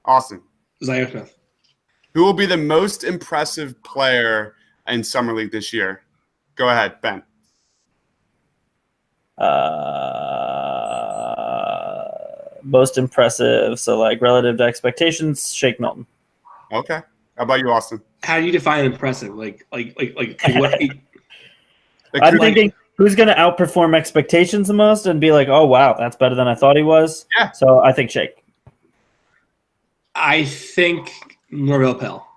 Austin. Zaire Smith. Who will be the most impressive player in Summer League this year? Go ahead, Ben. Most impressive. So, like, relative to expectations, Shake Milton. Okay. How about you, Austin? How do you define impressive? Like what? I'm thinking who's going to outperform expectations the most and be like, oh, wow, that's better than I thought he was. Yeah. So I think Shake. I think Norvell Pell.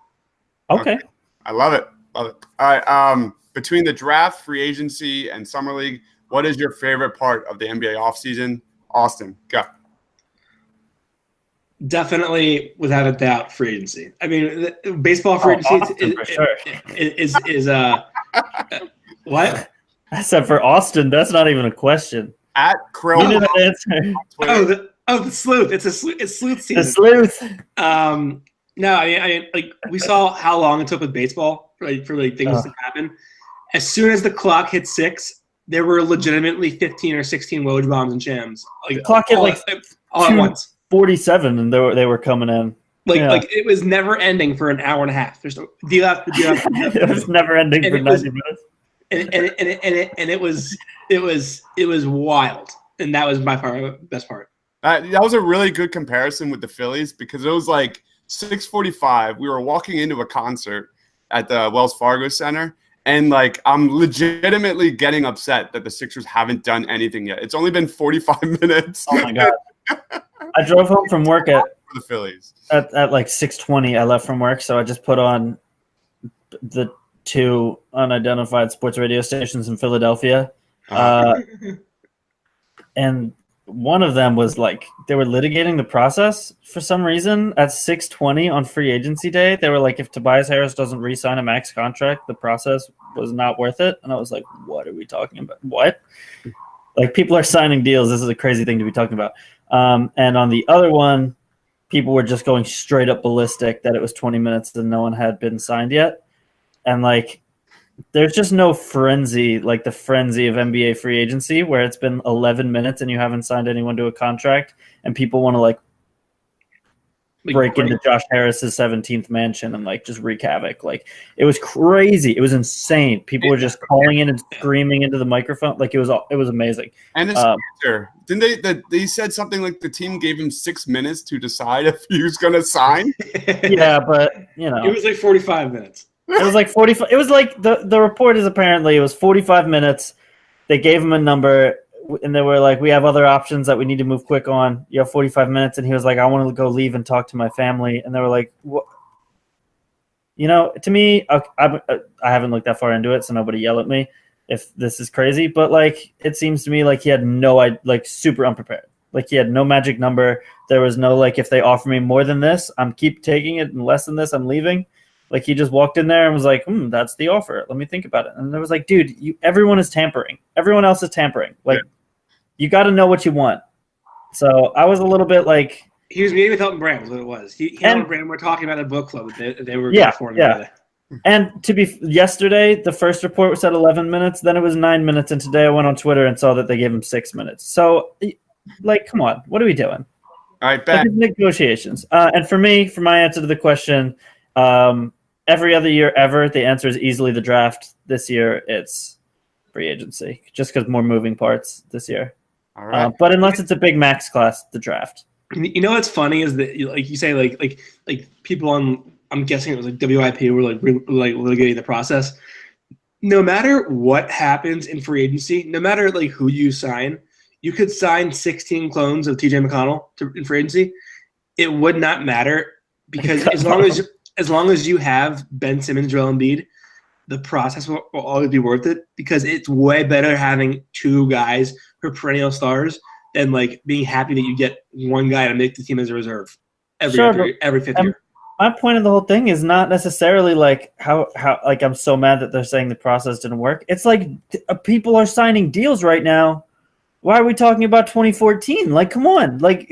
Okay. I love it. Love it. All right. Between the draft, free agency, and Summer League, what is your favorite part of the NBA offseason? Austin, go. Definitely, without a doubt, free agency. I mean, baseball free agency is what? I said for Austin, that's not even a question. At Krill. You knew that answer. The sleuth. It's sleuth season. The sleuth. No, I mean, like we saw how long it took with baseball for things to happen. As soon as the clock hit 6, there were legitimately 15 or 16 Woj bombs and shams. Like The clock hit all like at once. 47, and they were coming in. Like it was never ending for an hour and a half. There's deal after deal after deal. It was never ending for 90 minutes. And it was wild, and that was by far the best part. That was a really good comparison with the Phillies because it was like 6:45. We were walking into a concert at the Wells Fargo Center, and like I'm legitimately getting upset that the Sixers haven't done anything yet. It's only been 45 minutes. Oh my god! I drove home from work for the Phillies at like 6:20. I left from work, so I just put on the 2 unidentified sports radio stations in Philadelphia, and one of them was like they were litigating the process for some reason at 6:20 on free agency day. They were like, if Tobias Harris doesn't re-sign a max contract, the process was not worth it. And I was like, what are we talking about? What? Like, people are signing deals. This is a crazy thing to be talking about. And on the other one, people were just going straight up ballistic that it was 20 minutes and no one had been signed yet. And like, there's just no frenzy, like the frenzy of NBA free agency where it's been 11 minutes and you haven't signed anyone to a contract and people want to like break into Josh Harris's 17th mansion and like just wreak havoc. Like, it was crazy. It was insane. People were just calling in and screaming into the microphone. Like, it was amazing. And his answer, didn't they said something like the team gave him 6 minutes to decide if he was going to sign? Yeah, but it was like 45 minutes. It was like 45. It was like the report is apparently it was 45 minutes. They gave him a number, and they were like, "We have other options that we need to move quick on. You have 45 minutes." And he was like, "I want to go leave and talk to my family." And they were like, "What?" To me, I haven't looked that far into it, so nobody yell at me if this is crazy. But like, it seems to me like he had super unprepared. Like, he had no magic number. There was no like, if they offer me more than this, I'm keep taking it, and less than this, I'm leaving. Like, he just walked in there and was like, that's the offer. Let me think about it. And there was like, dude, everyone is tampering. Everyone else is tampering. Like, You got to know what you want. So I was a little bit like. He was meeting with Elton Brand, is what it was. He and Elton Brand were talking about a book club that they were going for him together. And yesterday, the first report said 11 minutes, then it was 9 minutes, and today I went on Twitter and saw that they gave him 6 minutes. So, like, come on, what are we doing? All right, Ben. Negotiations. And for me, for my answer to the question, every other year ever, the answer is easily the draft. This year, it's free agency, just because more moving parts this year. All right. But unless it's a big max class, the draft. You know what's funny is that, like you say, like people on, I'm guessing it was like WIP were like litigating the process. No matter what happens in free agency, no matter like who you sign, you could sign 16 clones of TJ McConnell in free agency. It would not matter because as long as you have Ben Simmons, Joel Embiid, the process will always be worth it because it's way better having two guys who are perennial stars than like being happy that you get one guy to make the team as a reserve every fifth year. My point of the whole thing is not necessarily like how like I'm so mad that they're saying the process didn't work. It's like people are signing deals right now. Why are we talking about 2014? Like, come on, like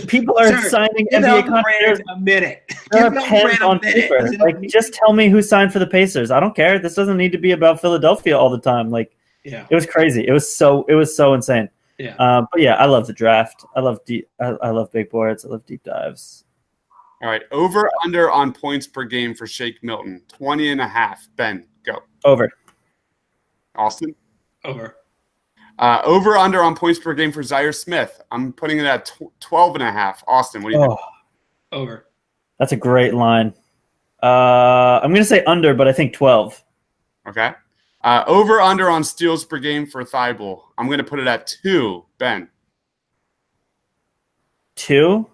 people are signing NBA contracts. A minute. There are pens on paper. Like, just tell me who signed for the Pacers. I don't care. This doesn't need to be about Philadelphia all the time. Like, yeah, it was crazy. It was so insane. Yeah. But yeah, I love the draft. I love I love big boards. I love deep dives. All right. Over under on points per game for Shake Milton. 20.5. Ben, go. Over. Austin? Over. Over under on points per game for Zaire Smith. I'm putting it at 12.5. Austin, what do you think? Over. That's a great line. I'm going to say under, but I think 12. Okay. Over under on steals per game for Thibault. I'm going to put it at 2. Ben? 2?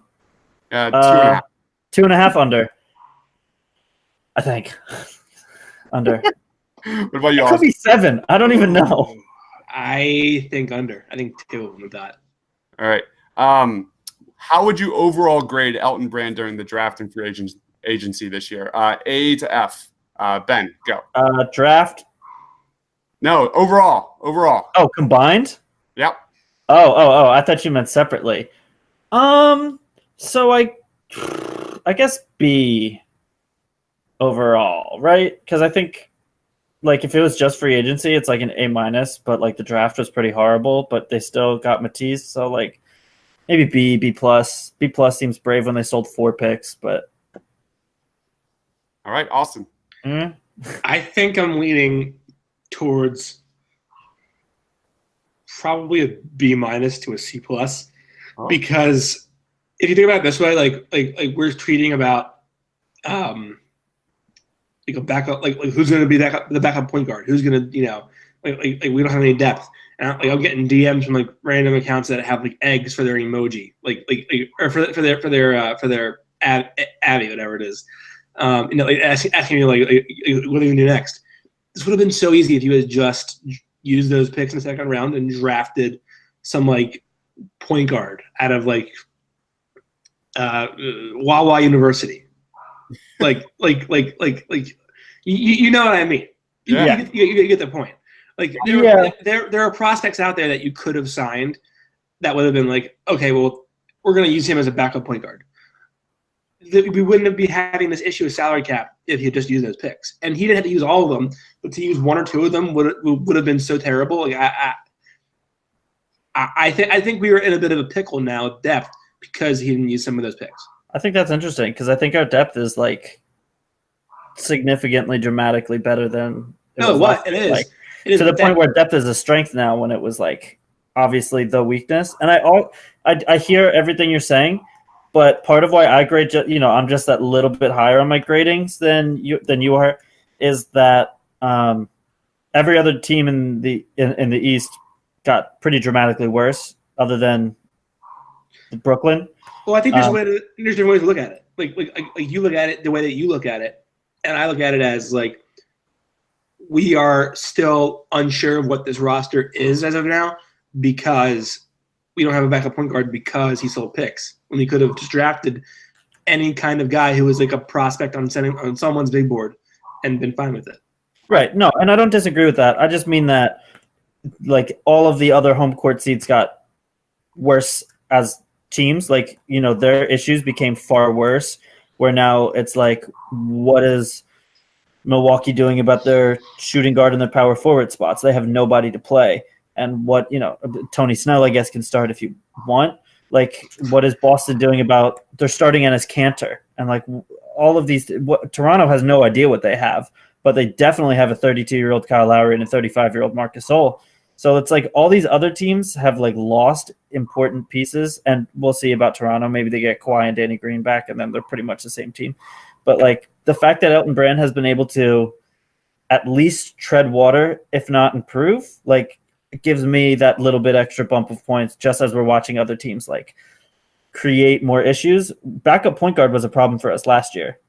2.5. 2.5 under. I think. Under. What about you, It Austin? could be 7. I don't even know. I think under. I think 2 with that. All right. How would you overall grade Elton Brand during the draft and free agency this year? A to F. Ben, go. Draft. No, overall. Oh, combined? Yep. Oh, I thought you meant separately. So I guess B overall, right? Because I think like if it was just free agency, it's like an A-, but like the draft was pretty horrible, but they still got Matisse, so like maybe B+. B+ seems brave when they sold 4 picks, but All right, Austin. I think I'm leaning towards probably a B- to a C+, because if you think about it this way, like we're tweeting about like a backup, like who's going to be the backup point guard, who's going to like we don't have any depth, and I'm getting DMs from like random accounts that have like eggs for their emoji, like or for their Abby, whatever it is, like asking me like what are you going to do next? This would have been so easy if you had just used those picks in the second round and drafted some like point guard out of like Wawa University. Like you know what I mean? You get the point. Like there are prospects out there that you could have signed that would have been like, okay, well, we're going to use him as a backup point guard. We wouldn't be having this issue with salary cap if he had just used those picks. And he didn't have to use all of them, but to use 1 or 2 of them would have been so terrible. Like I think we were in a bit of a pickle now with depth because he didn't use some of those picks. I think that's interesting because I think our depth is like significantly, dramatically better than it is. Like, it is to the point where depth is a strength now when it was like obviously the weakness. And I hear everything you're saying, but part of why I grade, I'm just that little bit higher on my gradings than you are, is that every other team in the East got pretty dramatically worse, other than Brooklyn. Well, I think there's different ways to look at it. Like you look at it the way that you look at it, and I look at it as like we are still unsure of what this roster is as of now because we don't have a backup point guard because he sold picks when he could have just drafted any kind of guy who was like a prospect on someone's big board and been fine with it. Right. No, and I don't disagree with that. I just mean that like all of the other home court seats got worse as teams, like their issues became far worse, where now it's like what is Milwaukee doing about their shooting guard and their power forward spots? They have nobody to play. And what, Tony Snell, I guess, can start if you want. Like, what is Boston doing about they're starting Enes Kanter? And, like, all of these – Toronto has no idea what they have, but they definitely have a 32-year-old Kyle Lowry and a 35-year-old Marc Gasol. So it's like all these other teams have, like, lost important pieces, and we'll see about Toronto. Maybe they get Kawhi and Danny Green back, and then they're pretty much the same team. But, like, the fact that Elton Brand has been able to at least tread water, if not improve, like, it gives me that little bit extra bump of points just as we're watching other teams, like, create more issues. Backup point guard was a problem for us last year,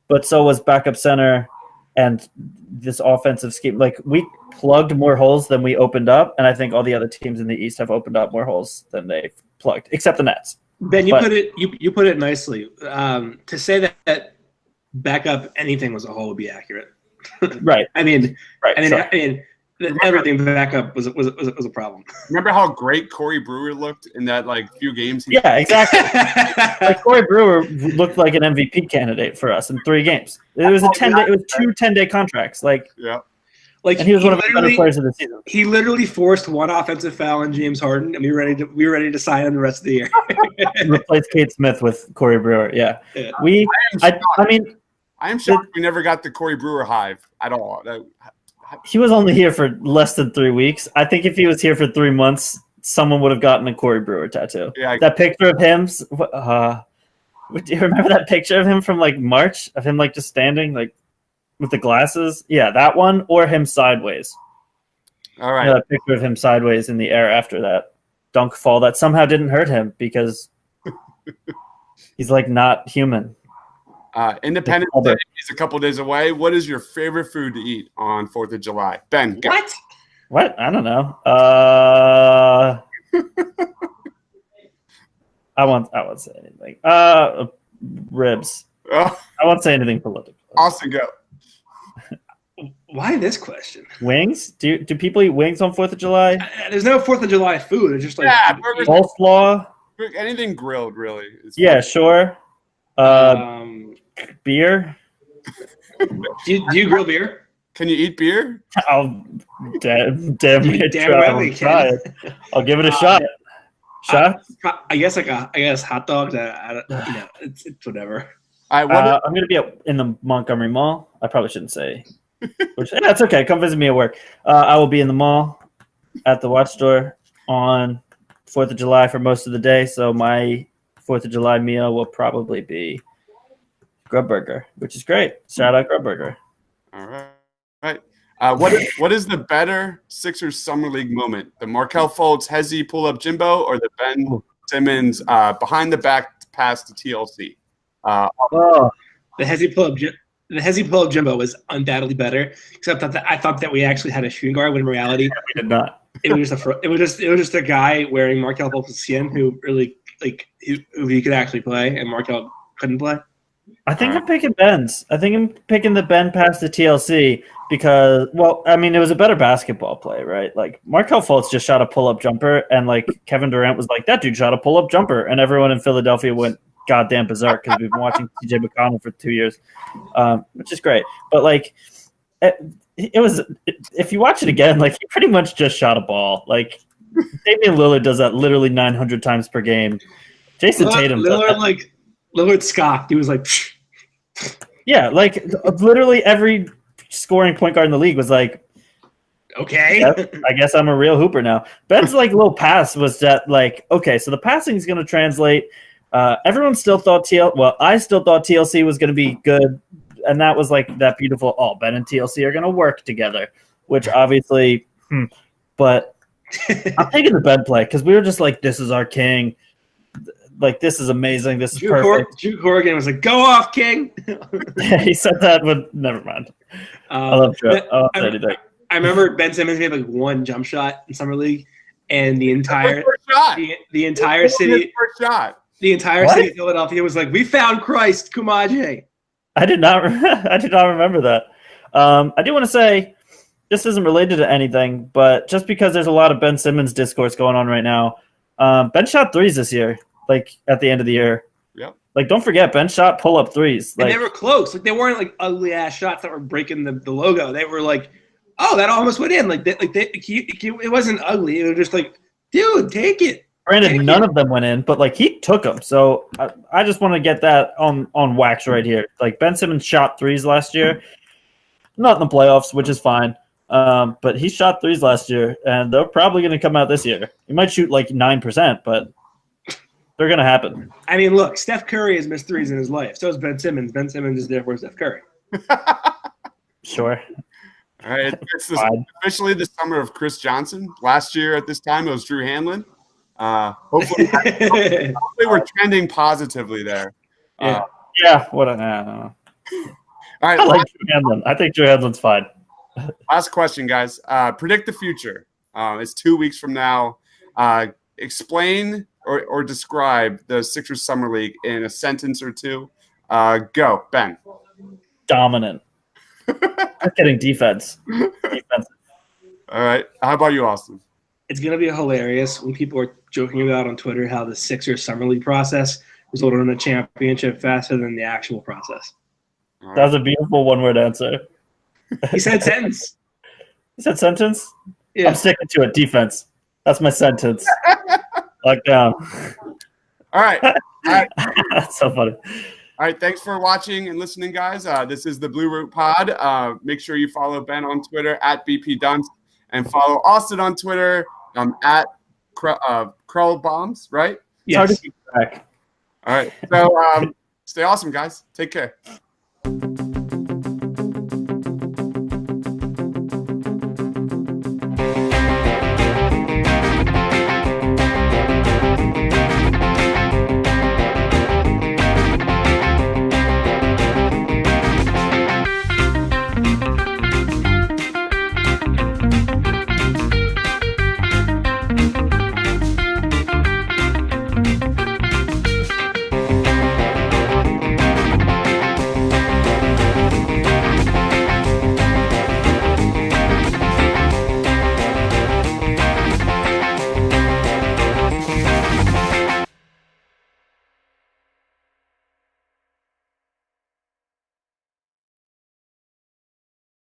but so was backup center and this offensive scheme. Like, we plugged more holes than we opened up, and I think all the other teams in the East have opened up more holes than they've plugged, except the Nets. Ben, you put it nicely. To say that backup anything was a hole would be accurate. Right. I mean, Right. Everything backup was a problem. Remember how great Corey Brewer looked in that few games? Yeah, exactly. Like, Corey Brewer looked like an MVP candidate for us in 3 games. It was two 10-day contracts. Yeah. Like, and he was one of the better players of the season. He literally forced one offensive foul on James Harden, and we were ready to sign him the rest of the year. Replace Kate Smith with Corey Brewer. Yeah. I am shocked we never got the Corey Brewer hive at all. He was only here for less than 3 weeks. I think if he was here for 3 months, someone would have gotten a Corey Brewer tattoo. Yeah, that picture of him. Do you remember that picture of him from March of him just standing with the glasses? Yeah, that one, or him sideways. All right. That picture of him sideways in the air after that dunk fall that somehow didn't hurt him because he's not human. Independence Day is a couple days away. What is your favorite food to eat on 4th of July? Ben, go. What? I don't know. I won't say anything. Ribs. Oh. I won't say anything political. Austin, go. Why this question? Wings? Do people eat wings on 4th of July? There's no 4th of July food. It's just coleslaw. Anything grilled, really. Yeah, sure. Beer. Do you grill beer? Can you eat beer? I'll damn well we can. I'll give it a shot. I guess hot dogs. It's whatever. I'm gonna be in the Montgomery Mall. I probably shouldn't say. It's okay. Come visit me at work. I will be in the mall at the watch store on 4th of July for most of the day. So my 4th of July meal will probably be Grub Burger, which is great. Shout out Grub Burger. All right. What is the better Sixers Summer League moment? The Markelle Fultz Hezzy pull-up Jimbo or the Ben Simmons behind-the-back pass to TLC? The Hezzy pull-up Jimbo was undoubtedly better, except that I thought that we actually had a shooting guard when in reality we did not. It was just a guy wearing Markelle Fultz's skin who really who he could actually play, and Markelle couldn't play. I think I'm picking Ben's. I think I'm picking the Ben pass to TLC because, it was a better basketball play, right? Markelle Fultz just shot a pull-up jumper, and Kevin Durant was like, that dude shot a pull-up jumper, and everyone in Philadelphia went goddamn berserk because we've been watching TJ McConnell for 2 years, which is great. But it was, if you watch it again, he pretty much just shot a ball. Damian Lillard does that literally 900 times per game. Jason Tatum does that. Lillard scoffed. He was like, psh. Yeah, literally every scoring point guard in the league was like, okay, I guess I'm a real hooper now. Ben's little pass was that okay, so the passing is going to translate. Everyone still thought I still thought TLC was going to be good, and that was that beautiful. Ben and TLC are going to work together, which obviously, but I'm taking the Ben play because we were just this is our king. This is amazing. This is perfect. Drew Corrigan was like, "Go off, King." Yeah, he said that, but never mind. I love Drew. I remember Ben Simmons made one jump shot in summer league, and the entire city, the entire city of Philadelphia was like, "We found Christ, Kumaje." I did not remember that. I do want to say this isn't related to anything, but just because there's a lot of Ben Simmons discourse going on right now, Ben shot threes this year. At the end of the year. Yep. Like, don't forget, Ben shot pull-up threes. And Like, they were close. Like they weren't like ugly ass shots that were breaking the logo. They were like, oh, that almost went in. It wasn't ugly. It was just like, dude, take it. granted, none of them went in, but like he took them. So I just want to get that on wax right here. Like Ben Simmons shot threes last year, not in the playoffs, which is fine. But he shot threes last year, and they're probably going to come out this year. He might shoot like 9%, but they're going to happen. I mean, look, Steph Curry has missed threes in his life. So is Ben Simmons. Ben Simmons is therefore Steph Curry. Sure. All right, it's officially the summer of Chris Johnson. Last year at this time, it was Drew Hanlon. Hopefully we're trending positively there. Yeah. What? I don't know. All right, I like Drew Hanlon. I think Drew Hanlon's fine. last question, guys. Predict the future. It's 2 weeks from now. Explain or describe the Sixers Summer League in a sentence or two. Go, Ben. Dominant. Just kidding. Defense. Defensive. All right. How about you, Austin? It's going to be hilarious when people are joking about on Twitter how the Sixers Summer League process resulted in a championship faster than the actual process. All That was a beautiful one-word answer. He said sentence. You said sentence? Yeah. I'm sticking to it. Defense. That's my sentence. Lock down. All right. That's so funny. All right, thanks for watching and listening, guys. This is the Blue Root Pod. Make sure you follow Ben on Twitter at BPDunst and follow Austin on Twitter at Krull Bombs, right? It's hard Yes. to keep track. All right. So stay awesome, guys. Take care.